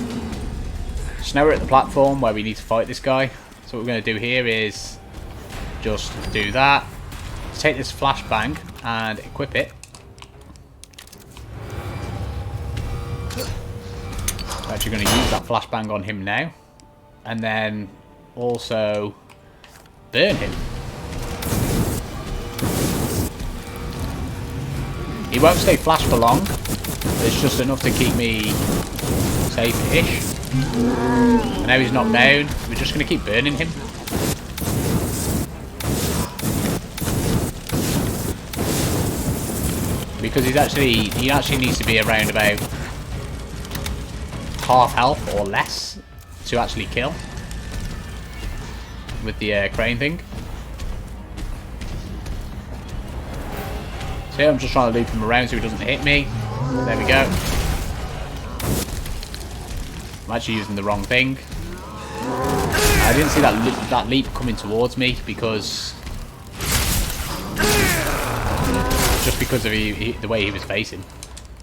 So now we're at the platform where we need to fight this guy. So what we're going to do here is just do that. Take this flashbang and equip it. We're actually going to use that flashbang on him now. And then also burn him. He won't stay flash for long. It's just enough to keep me safe-ish. And now he's knocked down. We're just going to keep burning him. Because he actually needs to be around about half health or less to actually kill with the crane thing. So yeah, I'm just trying to loop him around so he doesn't hit me. There we go. I'm actually using the wrong thing. I didn't see that leap coming towards me because just because of the way he was facing.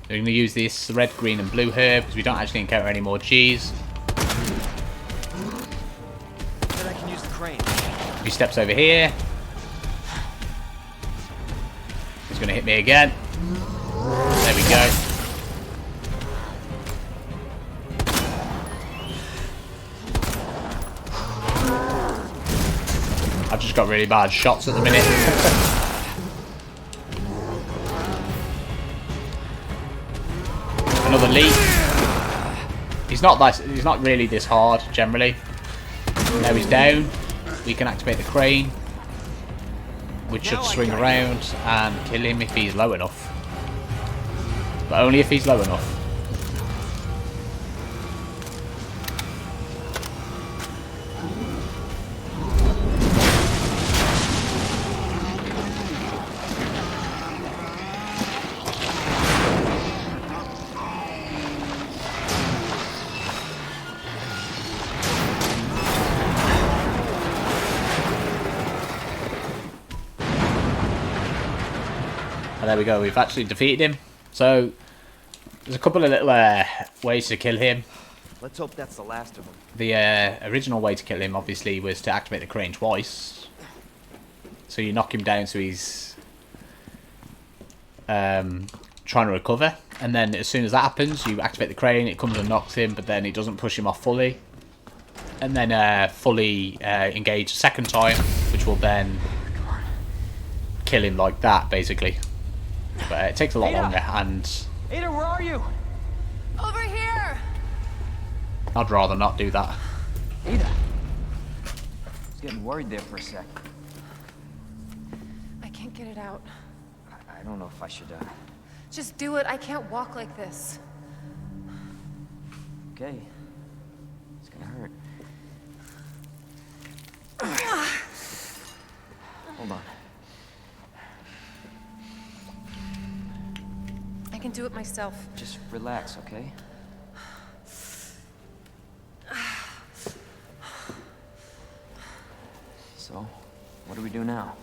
We're going to use this red, green, and blue herb because we don't actually encounter any more G's. Then I can use the crane. He steps over here. He's going to hit me again. There we go. I've just got really bad shots at the minute. Another leap. He's not really this hard generally. Now he's down. We can activate the crane, which should swing around and kill him if he's low enough. But only if he's low enough. And there we go, we've actually defeated him. So, there's a couple of little ways to kill him. Let's hope that's the last of them. The original way to kill him, obviously, was to activate the crane twice. So you knock him down so he's trying to recover. And then as soon as that happens, you activate the crane, it comes and knocks him, but then it doesn't push him off fully. And then fully engage a second time, which will then kill him like that, basically. But it takes a lot Ada! longer, and Ada, where are you? Over here! I'd rather not do that. Ada! I was getting worried there for a sec. I can't get it out. I don't know if I should, Just do it. I can't walk like this. Okay. It's gonna hurt. Hold on. I can do it myself. Just relax, okay? So, what do we do now?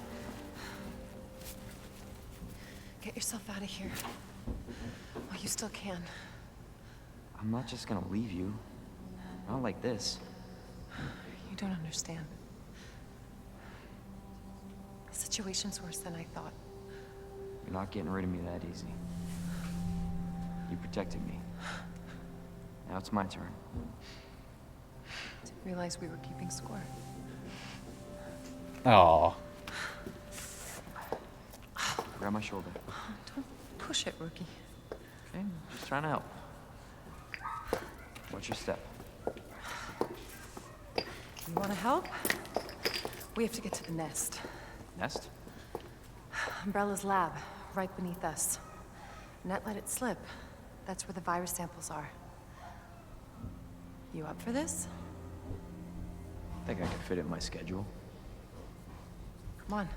Get yourself out of here. Oh, you still can. I'm not just gonna leave you. Not like this. You don't understand. The situation's worse than I thought. You're not getting rid of me that easy. You protected me. Now it's my turn. Didn't realize we were keeping score. Oh, Grab my shoulder. Don't push it, rookie. Okay, just trying to help. Watch your step. You want to help? We have to get to the nest. Nest? Umbrella's lab, right beneath us. Net let it slip. That's where the virus samples are. You up for this? I think I can fit it in my schedule. Come on.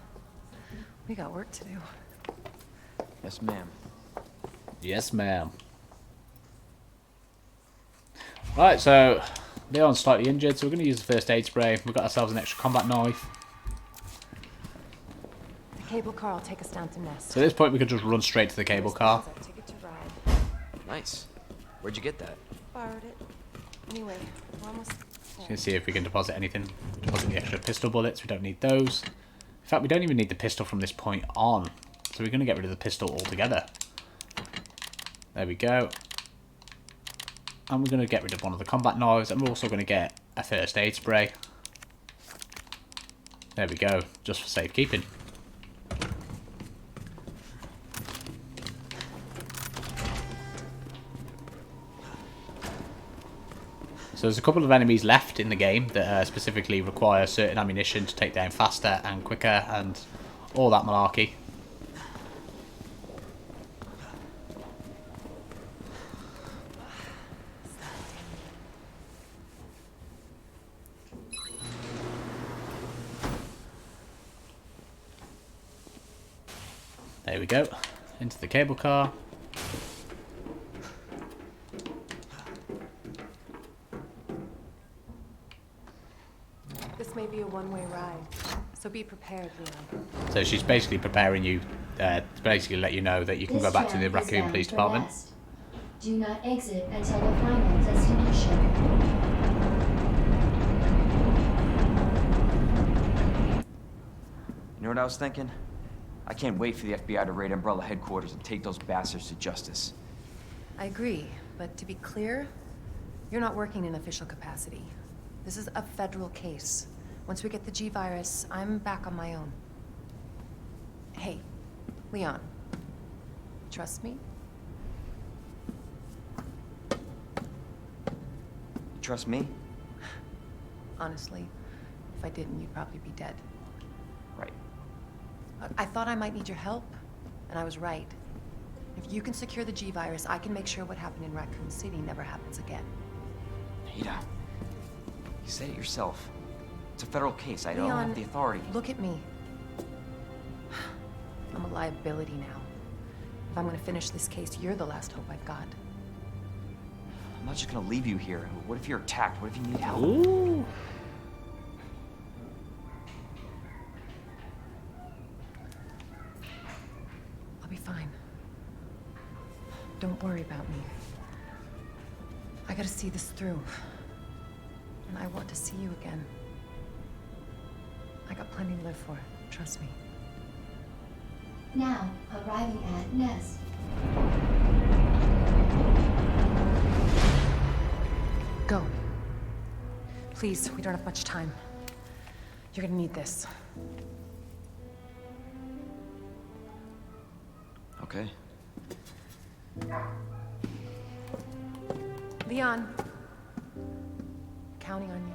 We got work to do. Yes, ma'am. yes, ma'am. Right, so Leon's slightly injured, so we're going to use the first aid spray. We've got ourselves an extra combat knife. The cable car will take us down to Nest. So at this point, we could just run straight to the cable car. Ticket to ride. Nice. Where'd you get that? Borrowed it. Anyway, we're almost You can see if we can deposit anything. Deposit the extra pistol bullets. We don't need those. In fact, we don't even need the pistol from this point on. So we're going to get rid of the pistol altogether. There we go. And we're going to get rid of one of the combat knives. And we're also going to get a first aid spray. There we go. Just for safekeeping. So there's a couple of enemies left in the game that specifically require certain ammunition to take down faster and quicker and all that malarkey. There we go. Into the cable car. This may be a one-way ride, so be prepared, Leon. So she's basically preparing you to basically let you know that you can go back to the Raccoon Police Department. Do not exit until the final destination. You know what I was thinking? I can't wait for the FBI to raid Umbrella headquarters and take those bastards to justice. I agree, but to be clear, you're not working in official capacity. This is a federal case. Once we get the G-Virus, I'm back on my own. Hey, Leon. Trust me? Trust me? Honestly, if I didn't, you'd probably be dead. Right. I thought I might need your help, and I was right. If you can secure the G-Virus, I can make sure what happened in Raccoon City never happens again. Ada, you said it yourself. It's a federal case. I don't Leon, have the authority. Look at me. I'm a liability now. If I'm gonna finish this case, you're the last hope I've got. I'm not just gonna leave you here. What if you're attacked? What if you need help? Ooh. I'll be fine. Don't worry about me. I gotta see this through. And I want to see you again. I got plenty to live for, trust me. Now, arriving at Nest. Go. Please, we don't have much time. You're gonna need this. Okay. Leon. Counting on you.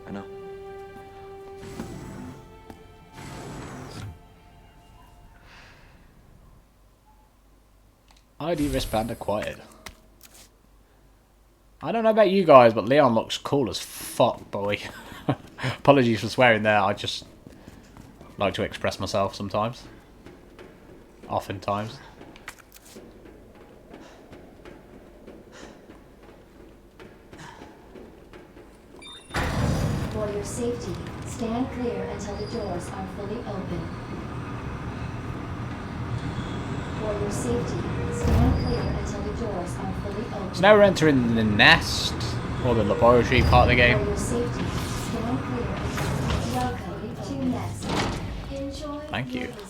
I know. ID wristband acquired. I don't know about you guys, but Leon looks cool as fuck, boy. Apologies for swearing there. I just like to express myself sometimes. Oftentimes. For your safety, stand clear until the doors are fully open. For your safety, stand clear until the doors are fully open. So now we're entering the nest, or the laboratory part of the game. For your safety, stand clear until welcome to Nest. Enjoy Thank your you. visit.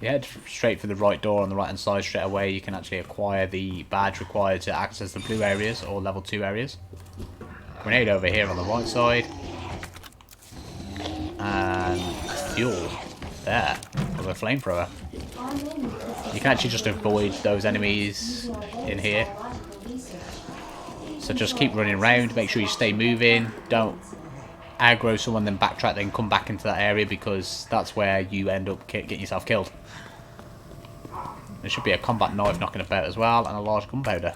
You head straight for the right door on the right hand side straight away. You can actually acquire the badge required to access the blue areas or level 2 areas. Grenade over here on the right side. And fuel there for the flamethrower. You can actually just avoid those enemies in here. So just keep running around, make sure you stay moving, don't aggro someone then backtrack then come back into that area because that's where you end up getting yourself killed. There should be a combat knife knocking about as well and a large gunpowder.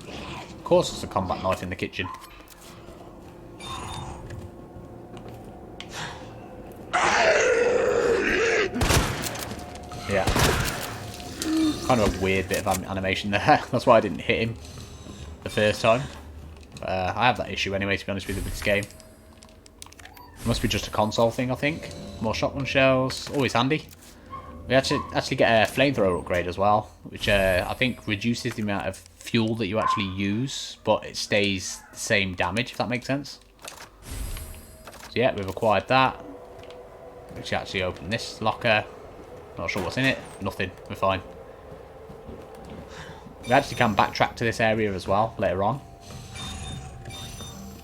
Of course there's a combat knife in the kitchen. Yeah. Kind of a weird bit of animation there. That's why I didn't hit him the first time. I have that issue anyway, to be honest with you, with this game. It must be just a console thing, I think. More shotgun shells, always handy. We actually get a flamethrower upgrade as well, which I think reduces the amount of fuel that you actually use, but it stays the same damage, if that makes sense. So yeah, we've acquired that. We should actually open this locker. Not sure what's in it. Nothing. We're fine. We actually can backtrack to this area as well later on.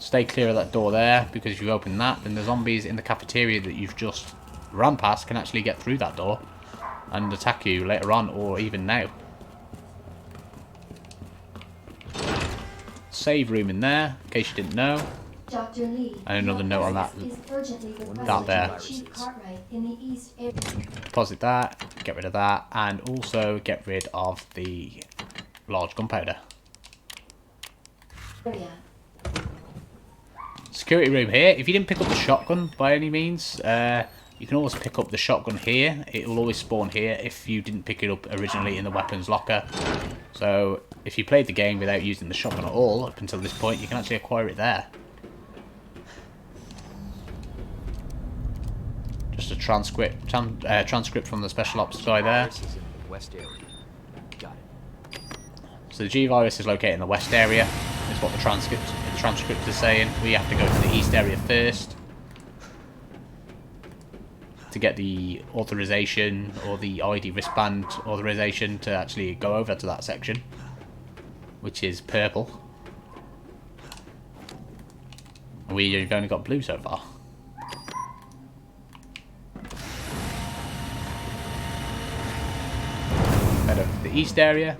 Stay clear of that door there, because if you open that, then the zombies in the cafeteria that you've just ran past can actually get through that door and attack you later on, or even now. Save room in there, in case you didn't know. Dr. Lee, And another note on that. That there. Deposit that, get rid of that, and also get rid of the large gunpowder. Security room here. If you didn't pick up the shotgun by any means, you can always pick up the shotgun here. It will always spawn here if you didn't pick it up originally in the weapons locker. So if you played the game without using the shotgun at all up until this point, you can actually acquire it there. Just a transcript from the special ops guy there. West area. Got it. So the G virus is located in the west area. Is what the transcript is saying. We have to go to the east area first to get the authorization or the ID wristband authorization to actually go over to that section, which is purple. We've only got blue so far. Head over to the east area.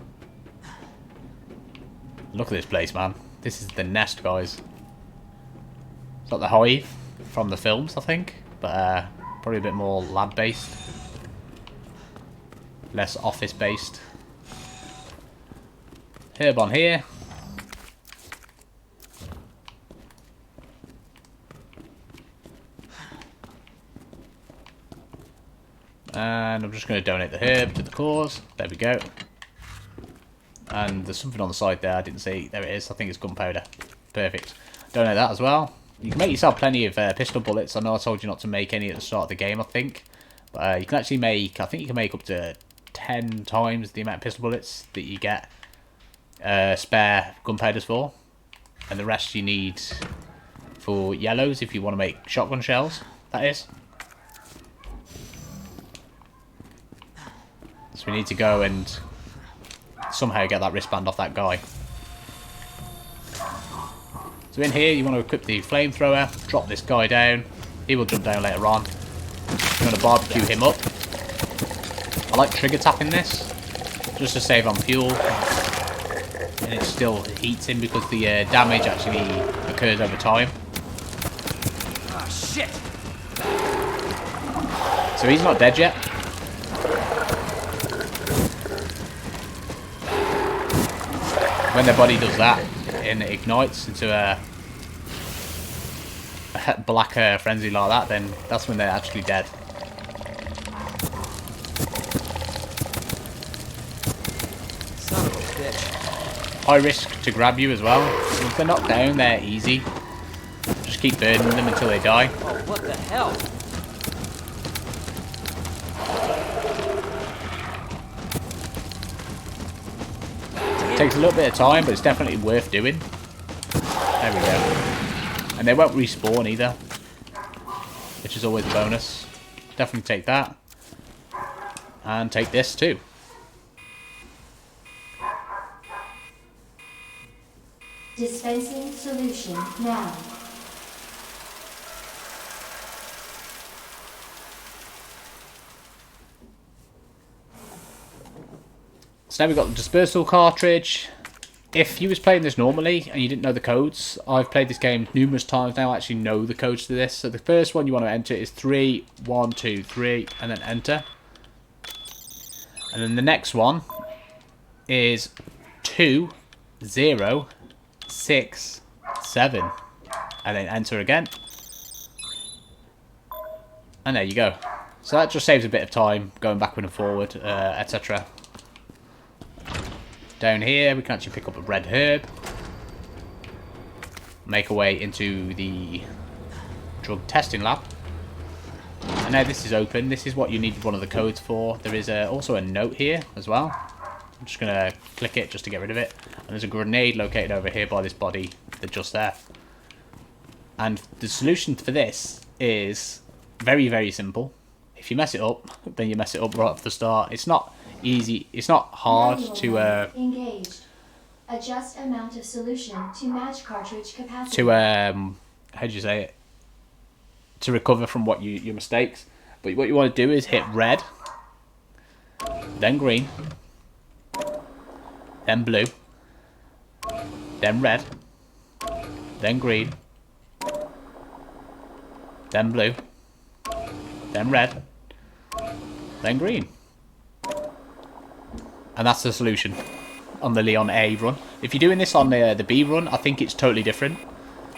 Look at this place, man. This is the nest, guys. It's like the Hive from the films, I think, but probably a bit more lab-based, less office-based. Herb on here. And I'm just going to donate the herb to the cause. There we go. And there's something on the side there I didn't see. There it is. I think it's gunpowder. Perfect. Donate that as well. You can make yourself plenty of pistol bullets. I know I told you not to make any at the start of the game, I think. But you can actually make, I think you can make up to 10 times the amount of pistol bullets that you get spare gunpowders for. And the rest you need for yellows if you want to make shotgun shells, that is. So we need to go and somehow get that wristband off that guy. So in here you want to equip the flamethrower, drop this guy down, he will jump down later on. I'm going to barbecue him up. I like trigger tapping this, just to save on fuel. And it still heats him because the damage actually occurs over time. Ah, shit! So he's not dead yet. When their body does that, and it ignites into a black frenzy like that, then that's when they're actually dead. Son of a bitch. High risk to grab you as well. If they're knocked down, they're easy. Just keep burning them until they die. Oh, what the hell? It takes a little bit of time, but it's definitely worth doing. There we go. And they won't respawn either, which is always a bonus. Definitely take that. And take this too. Dispensing solution now. So now we've got the dispersal cartridge. If you was playing this normally and you didn't know the codes, I've played this game numerous times now. I actually know the codes to this. So the first one you want to enter is 3, 1, 2, 3, and then enter. And then the next one is 2, 0, 6, 7, and then enter again. And there you go. So that just saves a bit of time going backward and forward, etc. Down here we can actually pick up a red herb, make our way into the drug testing lab, and now this is open. This is what you need one of the codes for. There is also a note here as well. I'm just going to click it just to get rid of it, and there's a grenade located over here by this body that's just there. And the solution for this is very, very simple. If you mess it up, then you mess it up right off the start. It's not easy, it's not hard to engaged. Adjust amount of solution to match cartridge capacity. To how do you say it? To recover from what your mistakes. But what you want to do is hit red, then green, then blue, then red, then green, then blue, then red, then green. And that's the solution on the Leon A run. If you're doing this on the B run, I think it's totally different.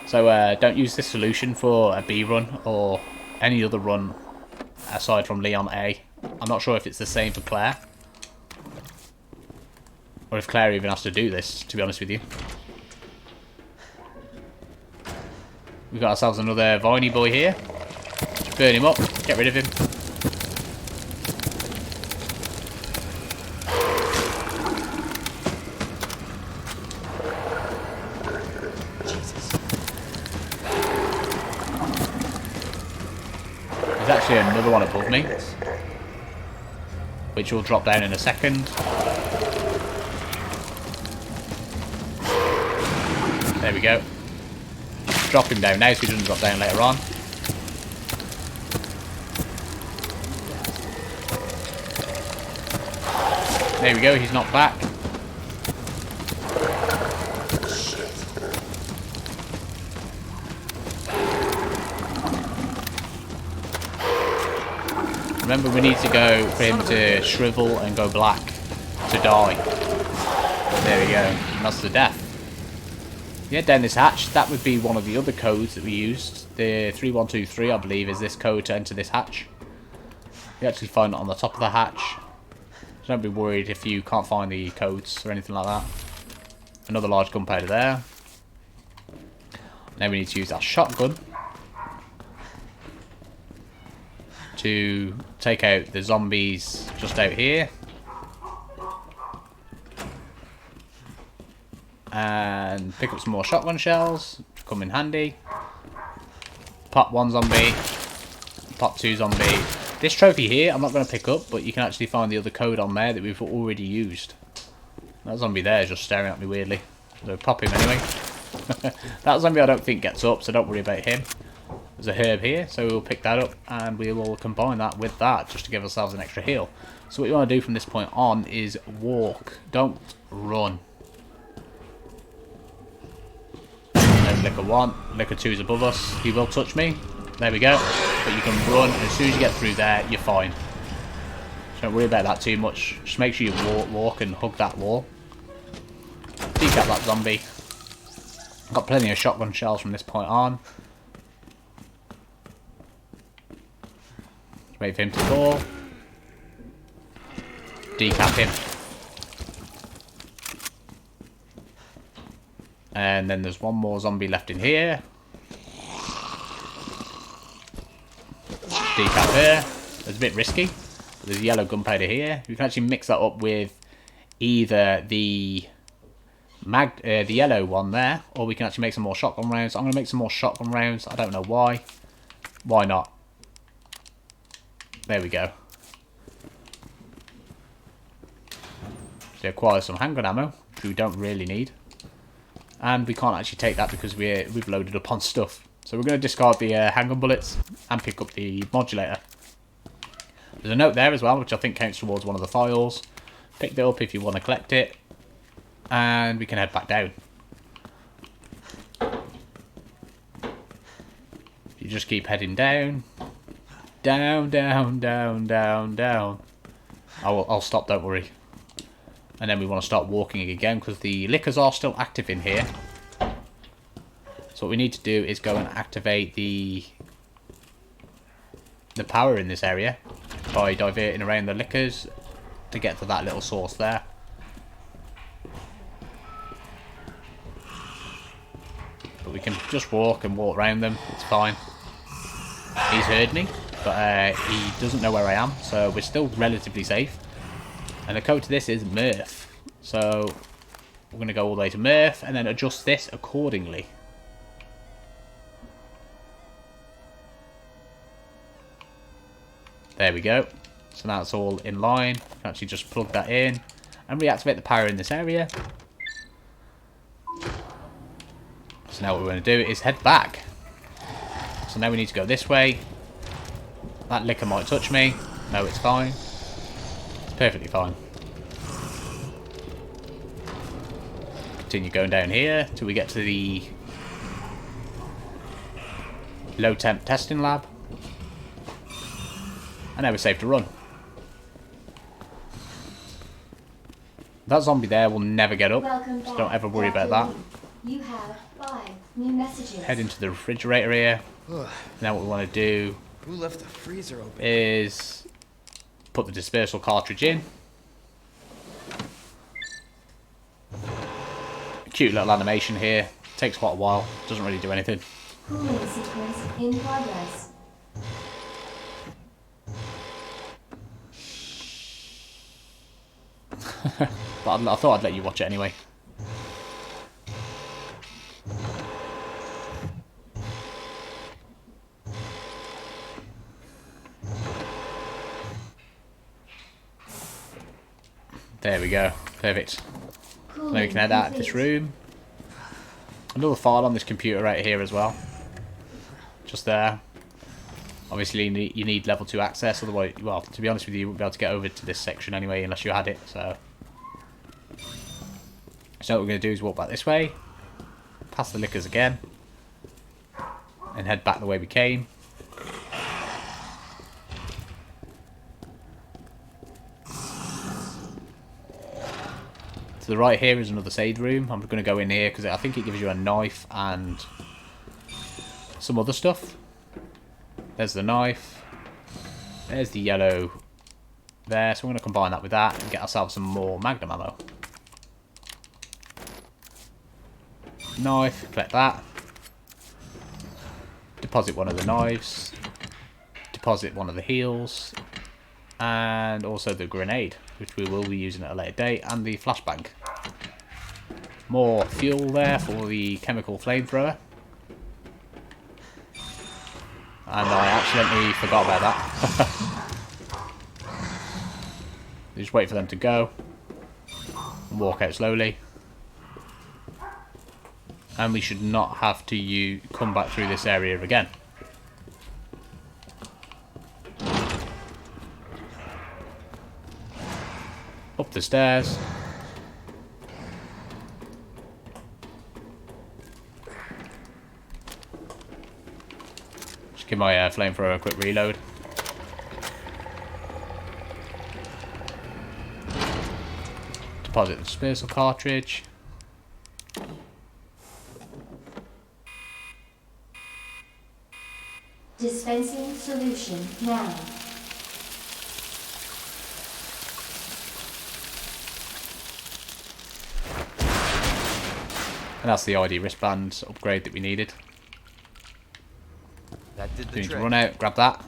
So don't use this solution for a B run or any other run aside from Leon A. I'm not sure if it's the same for Claire, or if Claire even has to do this, to be honest with you. We've got ourselves another Viney boy here. Just burn him up, get rid of him. There's actually another one above me, which will drop down in a second. There we go. Drop him down now so he doesn't drop down later on. There we go, he's knocked back. Remember, we need to go for him to shrivel and go black to die. There we go. And that's the death. Yeah, down this hatch. That would be one of the other codes that we used. The 3123, I believe, is this code to enter this hatch. You actually find it on the top of the hatch. So don't be worried if you can't find the codes or anything like that. Another large gunpowder there. Now we need to use our shotgun to take out the zombies just out here. And pick up some more shotgun shells, come in handy. Pop one zombie, pop two zombie. This trophy here I'm not going to pick up, but you can actually find the other code on there that we've already used. That zombie there is just staring at me weirdly. So pop him anyway. That zombie I don't think gets up, so don't worry about him. There's a herb here, so we'll pick that up and we will combine that with that just to give ourselves an extra heal. So what you want to do from this point on is walk. Don't run. There's Licker 1. Licker 2 is above us. He will touch me. There we go. But you can run. As soon as you get through there, you're fine. So don't worry about that too much. Just make sure you walk and hug that wall. Decap that zombie. Got plenty of shotgun shells from this point on. Wait for him to fall. Decap him. And then there's one more zombie left in here. Decap here. It's a bit risky. But there's yellow gunpowder here. We can actually mix that up with either the yellow one there, or we can actually make some more shotgun rounds. I'm going to make some more shotgun rounds. I don't know why. Why not? There we go. So acquire some handgun ammo, which we don't really need. And we can't actually take that because we've loaded up on stuff. So we're going to discard the handgun bullets and pick up the modulator. There's a note there as well, which I think counts towards one of the files. Pick it up if you want to collect it. And we can head back down. You just keep heading down. Down, down, down, down, down. I'll stop, don't worry. And then we want to start walking again because the lickers are still active in here. So what we need to do is go and activate the power in this area by diverting around the lickers to get to that little source there. But we can just walk and walk around them, it's fine. He's heard me, but he doesn't know where I am, so we're still relatively safe. And the code to this is Murph. So we're going to go all the way to Murph and then adjust this accordingly. There we go. So now it's all in line. You can actually just plug that in and reactivate the power in this area. So now what we're going to do is head back. So now we need to go this way. That licker might touch me. No, it's fine. It's perfectly fine. Continue going down here till we get to the low temp testing lab. And now we're safe to run. That zombie there will never get up, so don't ever worry about that. You have 5 new messages. Head into the refrigerator here. Now what we want to do Who left the freezer open? is put the dispersal cartridge in. Cute little animation here. Takes quite a while. Doesn't really do anything. Cooling sequence in progress. But I thought I'd let you watch it anyway. There we go. Perfect. Now we can head out of this room. Another file on this computer right here as well. Just there. Obviously you need level 2 access, otherwise, well, to be honest with you, you wouldn't be able to get over to this section anyway unless you had it, so what we're going to do is walk back this way, past the lickers again, and head back the way we came. To the right here is another save room. I'm going to go in here because I think it gives you a knife and some other stuff. There's the knife. There's the yellow there. So we're going to combine that with that and get ourselves some more magnum ammo. Knife, collect that. Deposit one of the knives. Deposit one of the heals. And also the grenade, which we will be using at a later date, and the flashbang. More fuel there for the chemical flamethrower. And I accidentally forgot about that. Just wait for them to go. And walk out slowly. And we should not have to come back through this area again. the stairs. Just give my flamethrower a quick reload. Deposit the dispersal cartridge. Dispensing solution now. And that's the ID wristband upgrade that we needed. That did We the need to trick. run out, grab that.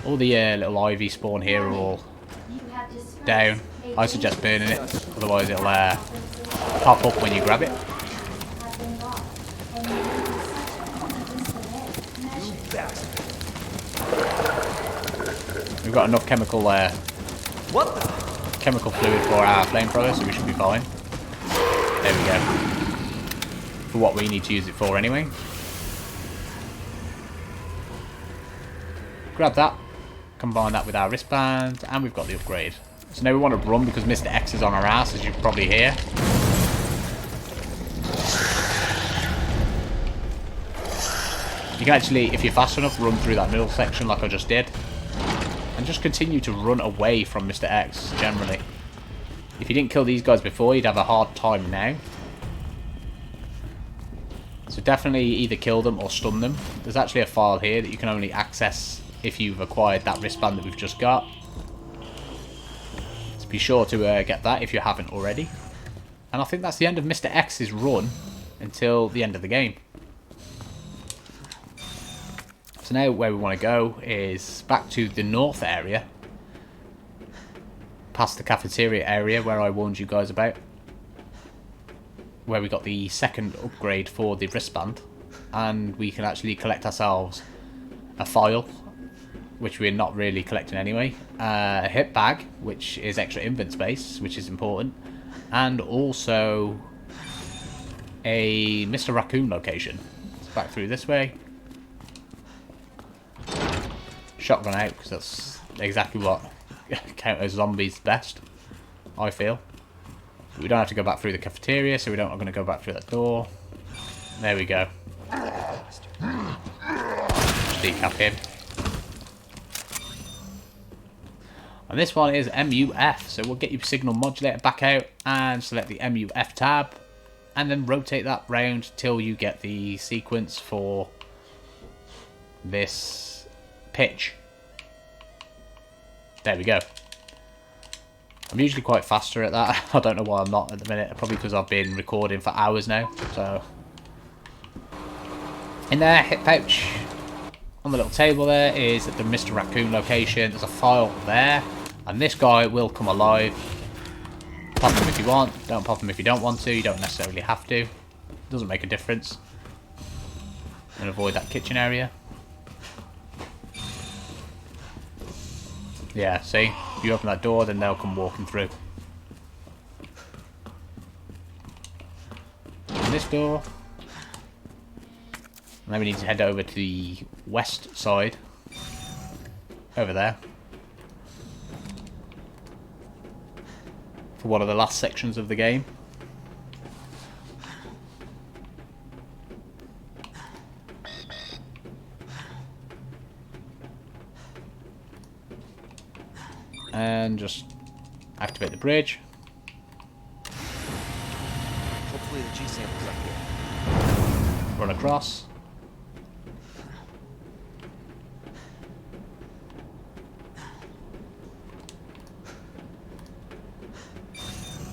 All the little ivy spawn here are all You have dispersed down. a I suggest burning it, dangerous otherwise it'll pop up when you grab it. have been lost, and you will be subject to disciplinary measures. We've got enough chemical What the? chemical fluid for our flamethrower, so we should be fine. There we go. For what we need to use it for anyway. Grab that, combine that with our wristband, and we've got the upgrade. So now we want to run because Mr. X is on our ass, as you can probably hear. You can actually, if you're fast enough, run through that middle section like I just did. And just continue to run away from Mr. X, generally. If you didn't kill these guys before, you'd have a hard time now. So definitely either kill them or stun them. There's actually a file here that you can only access if you've acquired that wristband that we've just got. So be sure to get that if you haven't already. And I think that's the end of Mr. X's run until the end of the game. So now where we want to go is back to the north area. Past the cafeteria area where I warned you guys about. Where we got the second upgrade for the wristband. And we can actually collect ourselves a file, which we're not really collecting anyway. A hip bag, which is extra invent space, which is important. And also a Mr. Raccoon location. It's back through this way. Shotgun out, because that's exactly what counters zombies best, I feel. We don't have to go back through the cafeteria, so we don't. I'm going to go back through that door. There we go. Decap him. And this one is MUF, so we'll get your signal modulator back out and select the MUF tab, and then rotate that round till you get the sequence for this pitch. There we go. I'm usually quite faster at that. I don't know why I'm not at the minute. Probably because I've been recording for hours now. So, in there, hip pouch. On the little table there is the Mr. Raccoon location. There's a file there. And this guy will come alive. Pop him if you want. Don't pop him if you don't want to. You don't necessarily have to. Doesn't make a difference. And avoid that kitchen area. Yeah, see? If you open that door, then they'll come walking through. And this door. And then we need to head over to the west side. Over there. For one of the last sections of the game. And just activate the bridge. Hopefully the G sample's up here. Run across.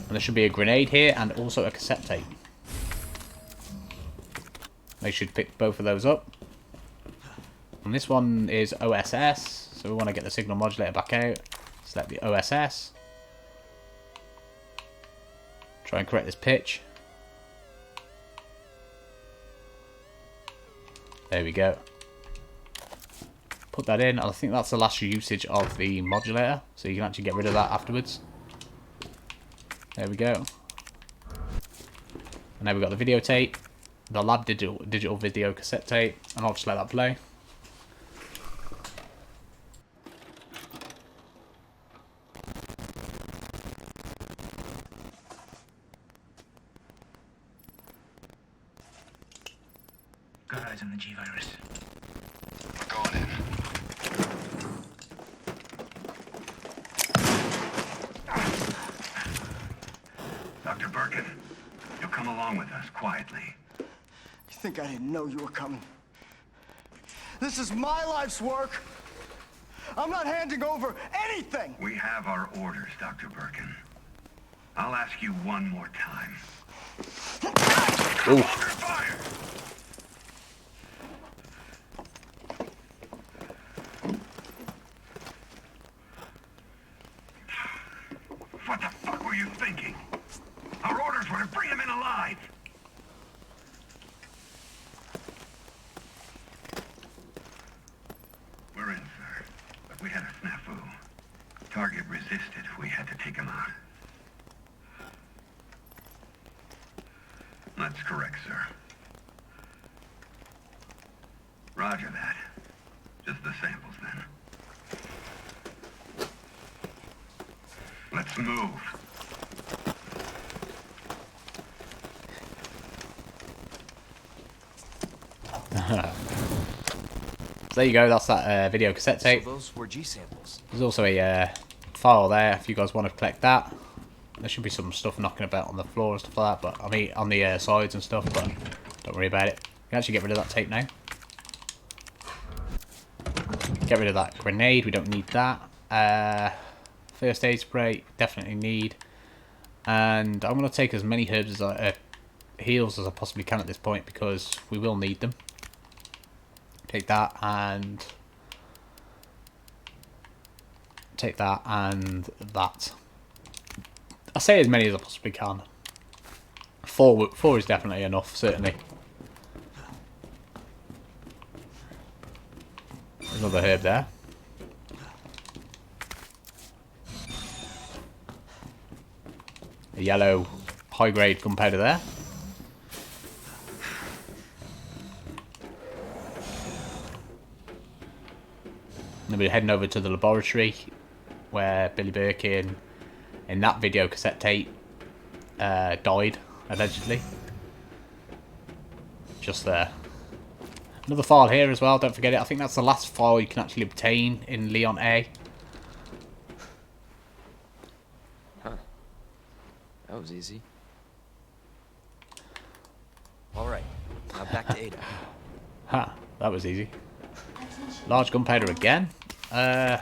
And there should be a grenade here and also a cassette tape. They should pick both of those up. And this one is OSS, so we want to get the signal modulator back out. Select the OSS. Try and correct this pitch. There we go. Put that in. I think that's the last usage of the modulator, so you can actually get rid of that afterwards. There we go. And now we've got the videotape, the lab digital video cassette tape, and I'll just let that play. Got eyes on the G-Virus. We're going in. Dr. Birkin, you'll come along with us quietly. You think I didn't know you were coming? This is my life's work. I'm not handing over anything. We have our orders, Dr. Birkin. I'll ask you one more time. Open fire! What the fuck were you thinking? Our orders were to bring him in alive. We're in, sir. But we had a snafu. Target resisted. We had to take him out. That's correct, sir. Roger that. Just the samples, then. Let's move. So there you go, that's that video cassette tape. So those were G samples. There's also a file there if you guys want to collect that. There should be some stuff knocking about on the floor and stuff like that, but I mean on the sides and stuff, but don't worry about it. You can actually get rid of that tape now. Get rid of that grenade, we don't need that. First aid spray, definitely need. And I'm going to take as many herbs as heals as I possibly can at this point because we will need them. Take that and take that and that. I say as many as I possibly can. Four is definitely enough, certainly. There's another herb there. A yellow high grade gunpowder there. And then we're heading over to the laboratory where Billy Birkin in that video cassette tape died, allegedly. Just there. Another file here as well, don't forget it. I think that's the last file you can actually obtain in Leon A. Huh. That was easy. Alright, now back to Ada. Ha, that was easy. Large gunpowder again. I'm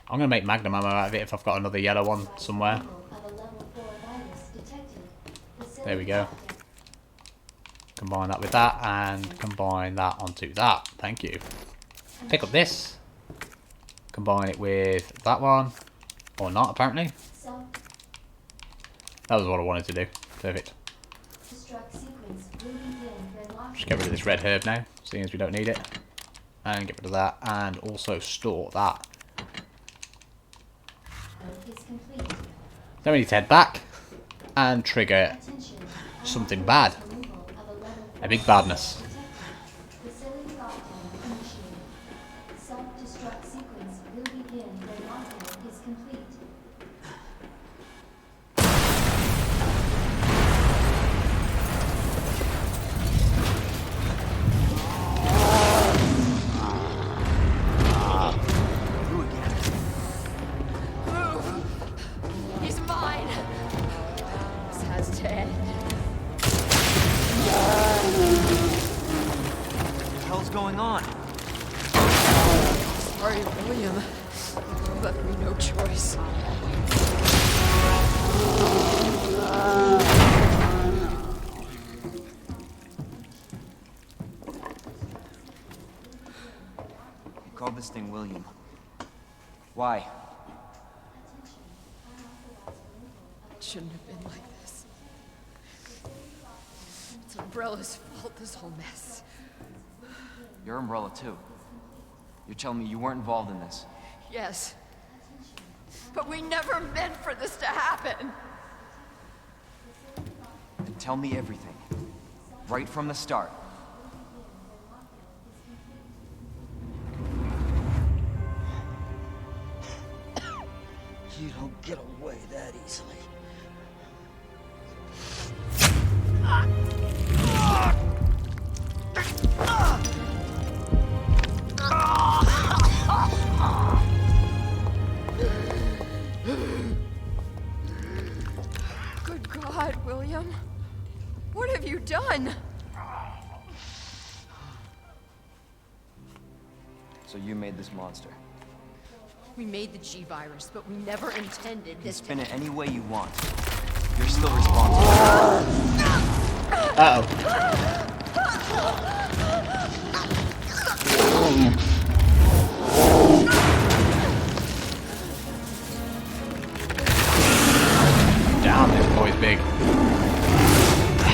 going to make magnum ammo out of it if I've got another yellow one somewhere. There we go. Combine that with that and combine that onto that. Thank you. Pick up this. Combine it with that one. Or not, apparently. That was what I wanted to do. Perfect. Just get rid of this red herb now, seeing as we don't need it. And get rid of that. And also store that. Then we need to head back and trigger something bad. A big badness. He's mine. This has to end. What the hell's going on? Sorry, William. You left me no choice. You called this thing William. Why? It shouldn't have been like this. It's Umbrella's fault, this whole mess. You're Umbrella too. You're telling me you weren't involved in this? Yes. But we never meant for this to happen. Then tell me everything. Right from the start. You don't get away that easily. have you done? So you made this monster. We made the G-Virus, but we never intended You can this spin it any way you want. You're still responsible. Uh-oh. Damn, this boy's big.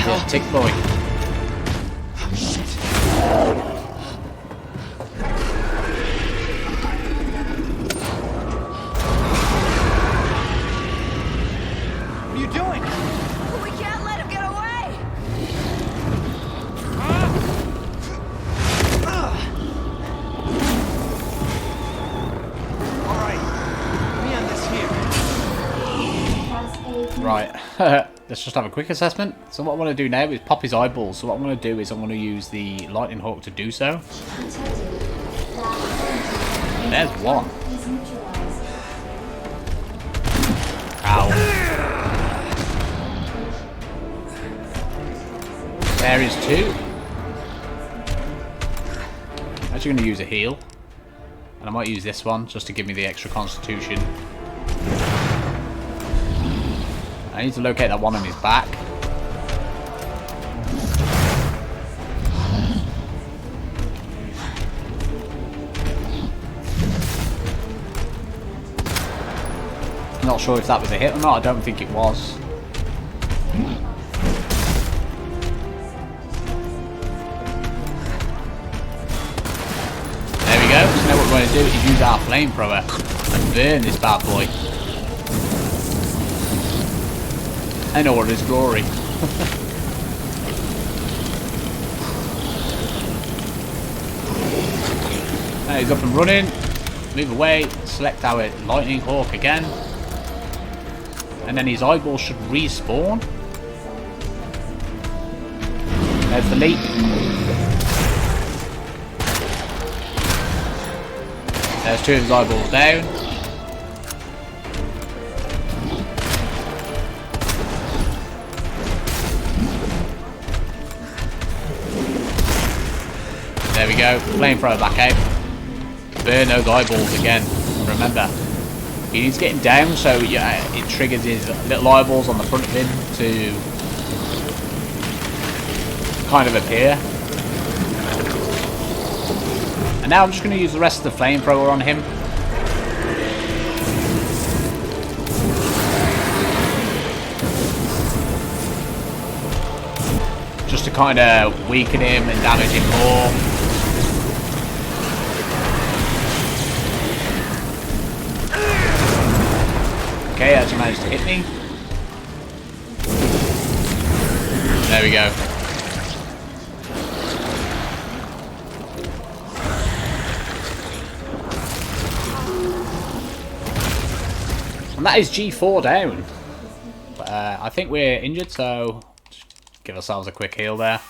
This tick boy. Oh, shit. What are you doing? We can't let him get away! All right. Me on this here. Right. Let's just have a quick assessment. So what I want to do now is pop his eyeballs. So what I'm going to do is I'm going to use the Lightning Hawk to do so. There's one. Ow. There is two. I'm actually going to use a heal. And I might use this one just to give me the extra constitution. I need to locate that one on his back. Not sure if that was a hit or not. I don't think it was. There we go. So now what we're going to do is use our flamethrower and burn this bad boy. In all his glory. Now he's up and running. Move away. Select our Lightning Hawk again. And then his eyeballs should respawn. There's the leap. There's two of his eyeballs down. There we go. Flamethrower back out. Burn those eyeballs again. Remember, he needs to get him down so it triggers his little eyeballs on the front of him to kind of appear. And now I'm just going to use the rest of the flamethrower on him. Just to kind of weaken him and damage him more. Okay, actually managed to hit me. There we go. And that is G4 down. But I think we're injured, so just give ourselves a quick heal there.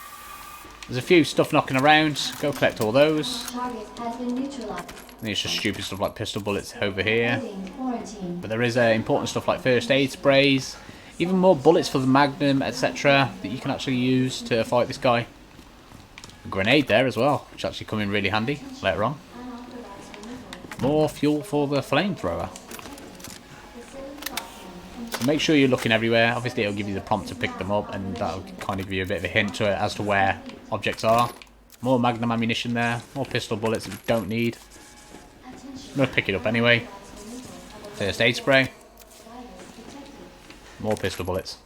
There's a few stuff knocking around. Go collect all those. Target has been neutralized. And it's just stupid stuff like pistol bullets over here. But there is important stuff like first aid sprays, even more bullets for the Magnum, etc. that you can actually use to fight this guy. A grenade there as well, which actually come in really handy later on. More fuel for the flamethrower. So make sure you're looking everywhere. Obviously it'll give you the prompt to pick them up, and that'll kind of give you a bit of a hint to it as to where objects are. More Magnum ammunition there, more pistol bullets that we don't need. I'm going to pick it up anyway. First aid spray. More pistol bullets.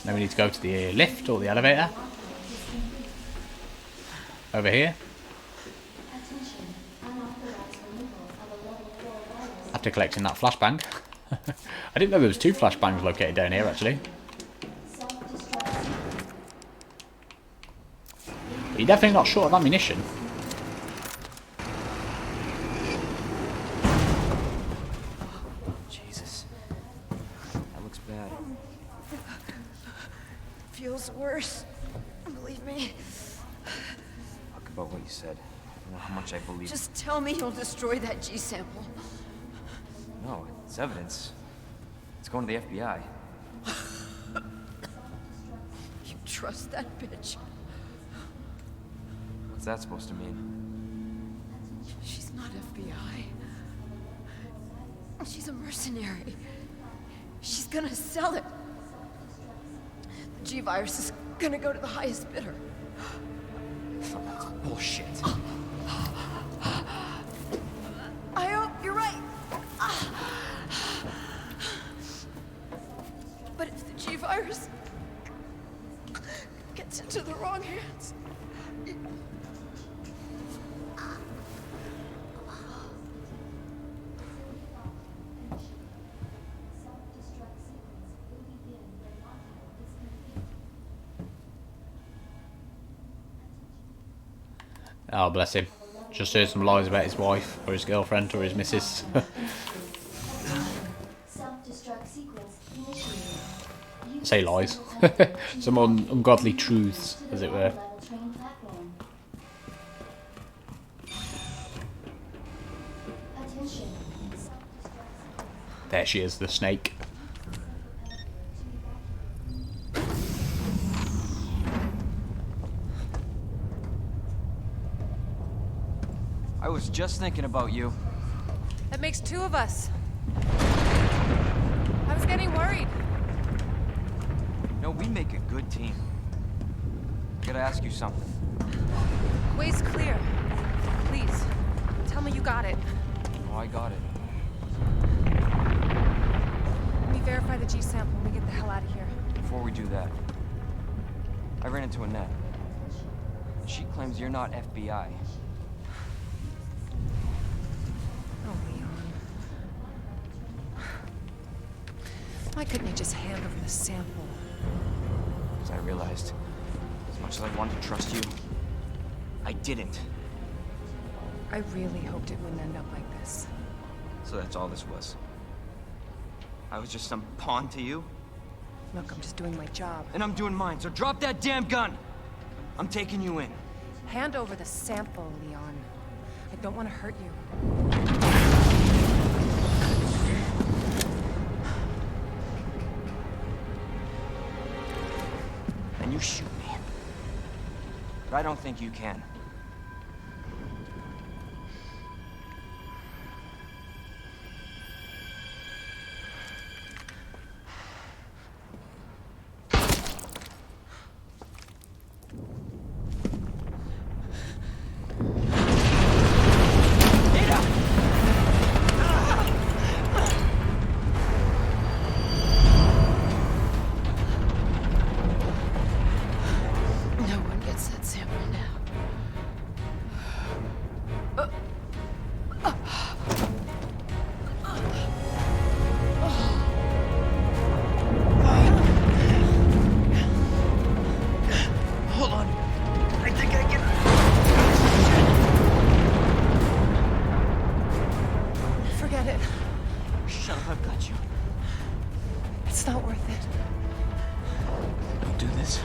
Now we need to go to the lift or the elevator. Over here. After collecting that flashbang. I didn't know there was two flashbangs located down here actually. But you're definitely not short of ammunition. Jesus. That looks bad. Feels worse. Believe me. Talk about what you said. I don't know how much I believe. Just tell me you'll destroy that G sample. No, it's evidence. It's going to the FBI. trust that bitch. What's that supposed to mean? She's not FBI. She's a mercenary. She's gonna sell it. The G-Virus is gonna go to the highest bidder. Bullshit. I hope you're right. But if the G-Virus gets into the wrong hands... Oh, bless him. Just heard some lies about his wife, or his girlfriend, or his missus. Self-destruct sequence initiated. Say lies. Some ungodly truths, as it were. Level train platform. Attention. There she is, the snake. I was just thinking about you. That makes two of us. I was getting worried. No, we make a good team. I gotta ask you something. Way's clear. Please, tell me you got it. Oh, I got it. Let me verify the G sample and we get the hell out of here. Before we do that, I ran into Annette. She claims you're not FBI. Oh, Leon. Why couldn't you just hand over the sample? Because I realized, as much as I wanted to trust you, I didn't. I really hoped it wouldn't end up like this. So that's all this was. I was just some pawn to you, Look, I'm just doing my job. and I'm doing mine, so drop that damn gun! I'm taking you in. Hand over the sample, Leon. I don't want to hurt you. And you shoot me. But I don't think you can. No one gets that sample now. Hold on. I think I can... Forget it. Shut up, I've got you. It's not worth it. Don't do this.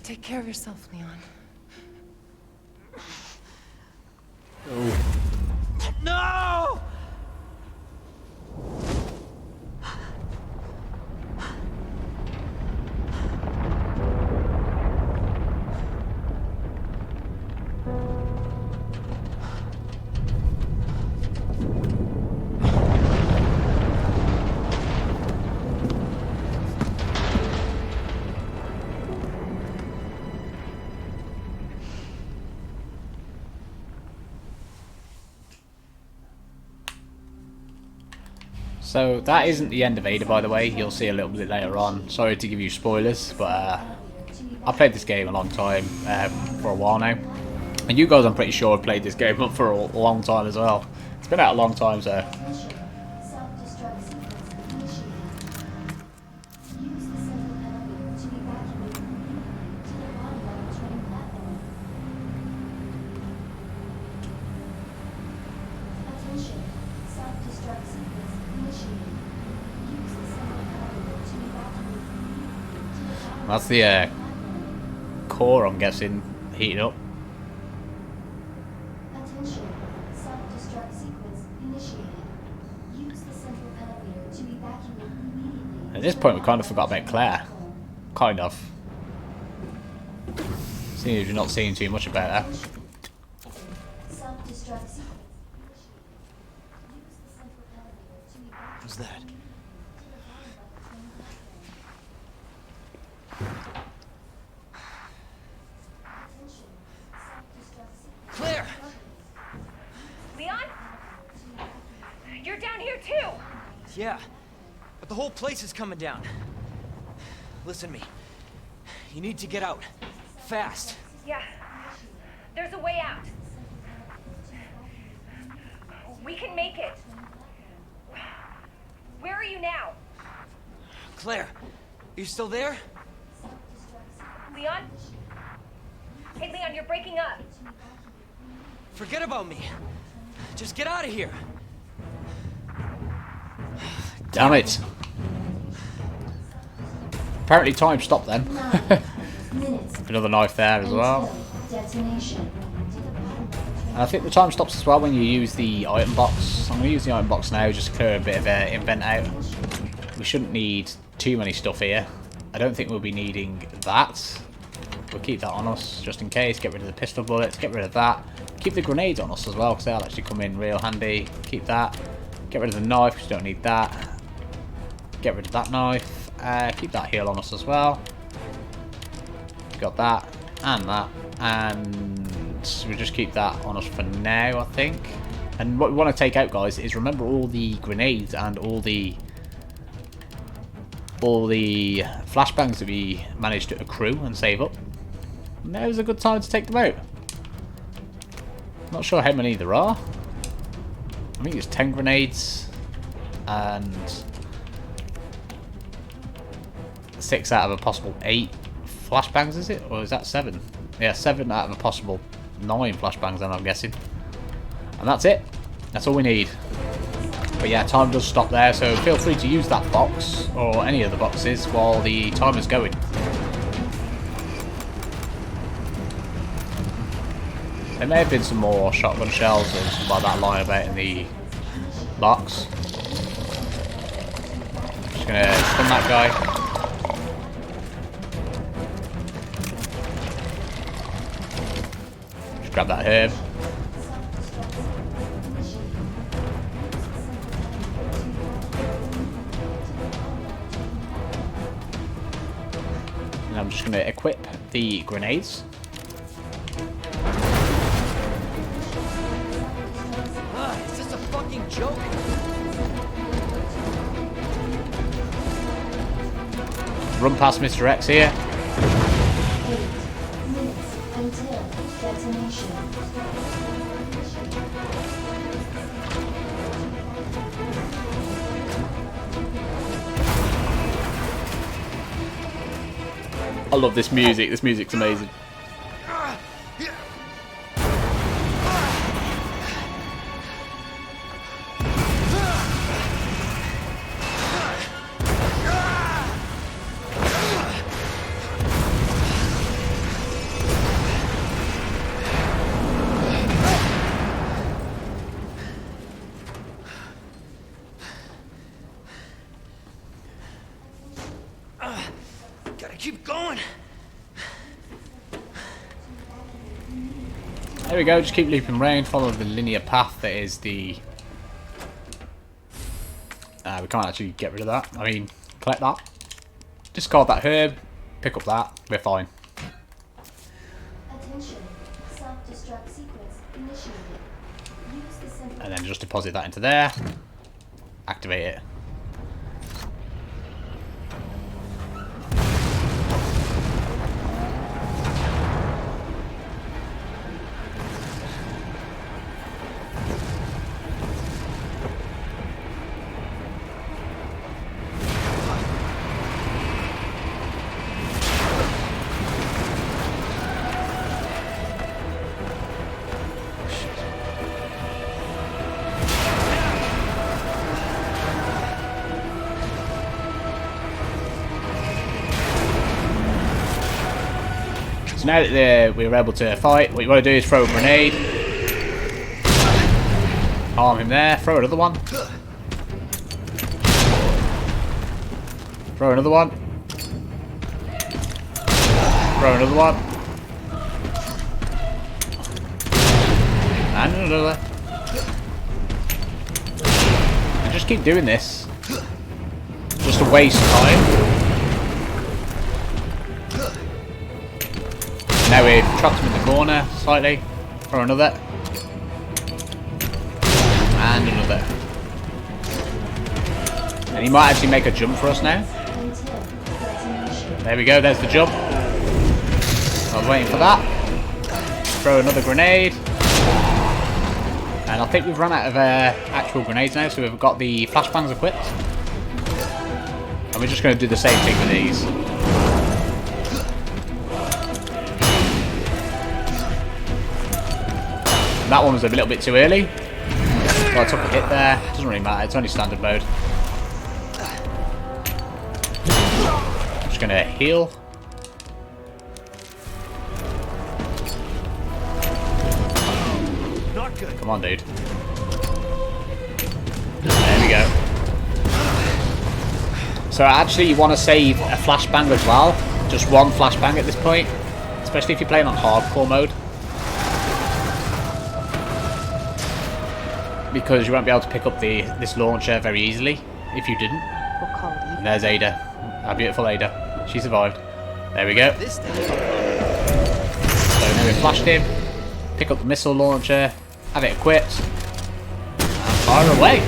Take care of yourself, Leon. No! So that isn't the end of Ada, by the way. You'll see a little bit later on. Sorry to give you spoilers, but I've played this game a long time, for a while now. And you guys, I'm pretty sure, have played this game up for a long time as well. It's been out a long time, so... Self-destruct sequence initiated. Use the central elevator to evacuate to the bottom level train platform. Attention. Self-destruct sequence initiated. Use the central elevator to evacuate to the bottom That's the platform. core, I'm guessing, heating up. Attention. Attention. Self-destruct sequence initiated. Use the central elevator to evacuate immediately. At this point, we kind of forgot about Claire. Kind of. Seeing as you're not seeing too much about her. Self-destruct sequence initiated. Use the central elevator to evacuate. What's that? Claire! Leon? You're down here too! Yeah, but the whole place is coming down. Listen to me. You need to get out. Fast. Yeah. There's a way out. We can make it. Where are you now? Claire, you still there? Leon? Hey, Leon, you're breaking up. Forget about me. Just get out of here. Damn it. Apparently time stopped then. Another knife there as well. And I think the time stops as well when you use the item box. I'm going to use the item box now just to clear a bit of invent out. We shouldn't need too many stuff here. I don't think we'll be needing that. We'll keep that on us just in case. Get rid of the pistol bullets, get rid of that. Keep the grenades on us as well because they'll actually come in real handy. Keep that. Get rid of the knife because you don't need that. Get rid of that knife. Keep that heal on us as well. Got that and that. And we'll just keep that on us for now, I think. And what we want to take out, guys, is remember all the grenades and all the flashbangs that we managed to accrue and save up. Now's a good time to take them out. Not sure how many there are. I think it's 10 grenades and 6 out of a possible 8 flashbangs, is it? Or is that 7? Yeah, 7 out of a possible 9 flashbangs then, I'm guessing. And that's it. That's all we need. But yeah, time does stop there, so feel free to use that box or any of the boxes while the timer's going. There may have been some more shotgun shells by that line about in the box. Just gonna stun that guy. Just grab that herb. And I'm just gonna equip the grenades. Is this a fucking joke? Run past Mr. X here. 8 minutes until detonation. I love this music. This music's amazing. Gotta keep going. There we go, just keep looping around, follow the linear path that is the... we can't actually get rid of that. I mean, collect that. Discard that herb, pick up that, we're fine. Attention. Self-destruct sequence initiated. Use the central And then just deposit that into there. Activate it. So now that we were able to fight, what you want to do is throw a grenade. Harm him there. Throw another one. Throw another one. Throw another one. And another. And just keep doing this. Just to waste time. Now we've trapped him in the corner slightly. Throw another. And another. And he might actually make a jump for us now. There we go, there's the jump. I was waiting for that. Throw another grenade. And I think we've run out of actual grenades now, so we've got the flashbangs equipped. And we're just going to do the same thing with these. That one was a little bit too early. So I took a hit there. Doesn't really matter, it's only standard mode. Just going to heal. Come on, dude. There we go. So actually you want to save a flashbang as well. Just one flashbang at this point. Especially if you're playing on hardcore mode. Because you won't be able to pick up this launcher very easily if you didn't. And there's Ada. Our beautiful Ada. She survived. There we go. So now we've flashed him. Pick up the missile launcher. Have it equipped. And fire away.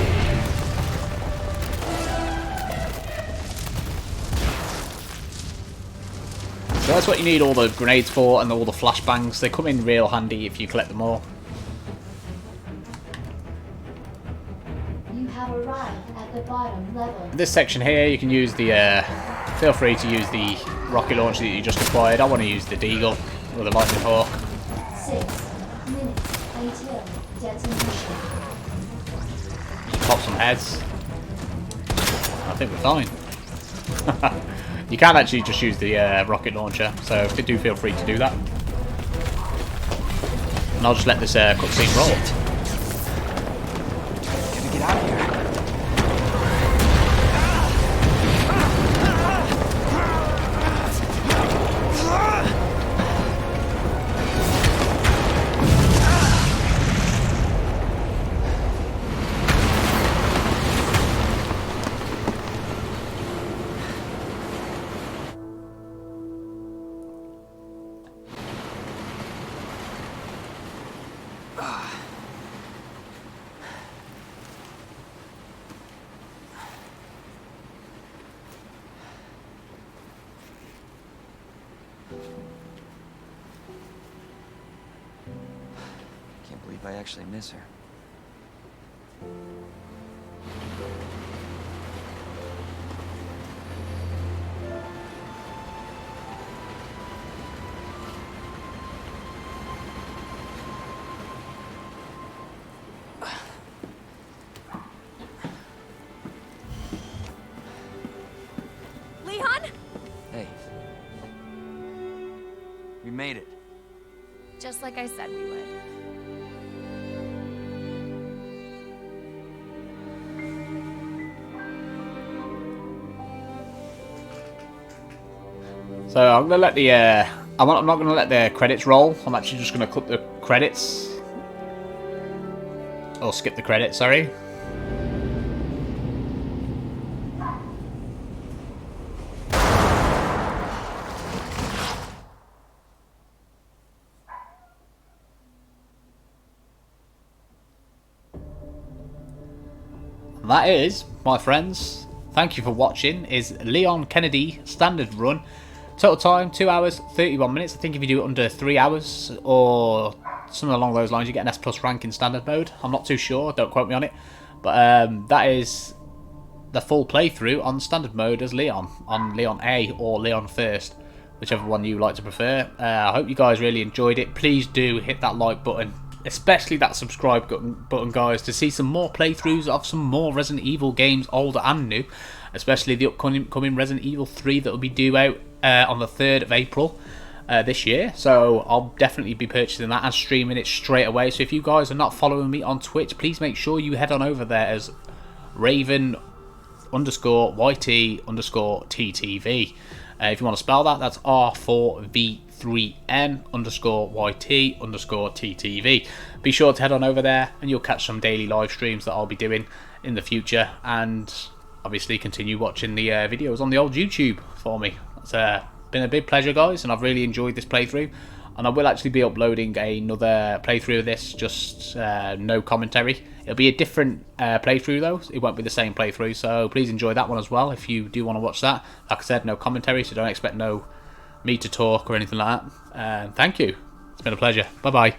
So that's what you need all the grenades for and all the flashbangs. They come in real handy if you collect them all. You have arrived at the bottom level. This section here, you can use the. Feel free to use the rocket launcher that you just acquired. I want to use the Deagle or the Lightning Hawk. 6 minutes until detonation. Just pop some heads. I think we're fine. You can actually just use the rocket launcher, so do feel free to do that. And I'll just let this cutscene roll. Gotta get out of here. Can't believe I actually miss her. Leon? Hey. We made it. Just like I said we would. So I'm gonna let the I'm not gonna let the credits roll. I'm actually just gonna cut the credits, or skip the credits. Sorry. That is, my friends, thank you for watching, is Leon Kennedy Standard Run. Total time, 2 hours, 31 minutes. I think if you do it under 3 hours, or something along those lines, you get an S plus rank in Standard Mode. I'm not too sure, don't quote me on it. But that is the full playthrough on Standard Mode as Leon, on Leon A or Leon First, whichever one you like to prefer. I hope you guys really enjoyed it. Please do hit that like button, especially that subscribe button, guys, to see some more playthroughs of some more Resident Evil games, old and new, especially the upcoming Resident Evil 3 that will be due out on the 3rd of April. this year, so I'll definitely be purchasing that and streaming it straight away. So if you guys are not following me on Twitch, please make sure you head on over there as Raven_YT_TTV. If you want to spell that, that's R4V3N_YT_TTV. Be sure to head on over there and you'll catch some daily live streams that I'll be doing in the future, and obviously continue watching the videos on the old YouTube for me. It's been a big pleasure, guys, and I've really enjoyed this playthrough, and I will actually be uploading another playthrough of this, just no commentary. It'll be a different playthrough though, it won't be the same playthrough, so please enjoy that one as well if you do want to watch that. Like I said, no commentary, so don't expect me to talk or anything like that. Thank you, it's been a pleasure, bye bye.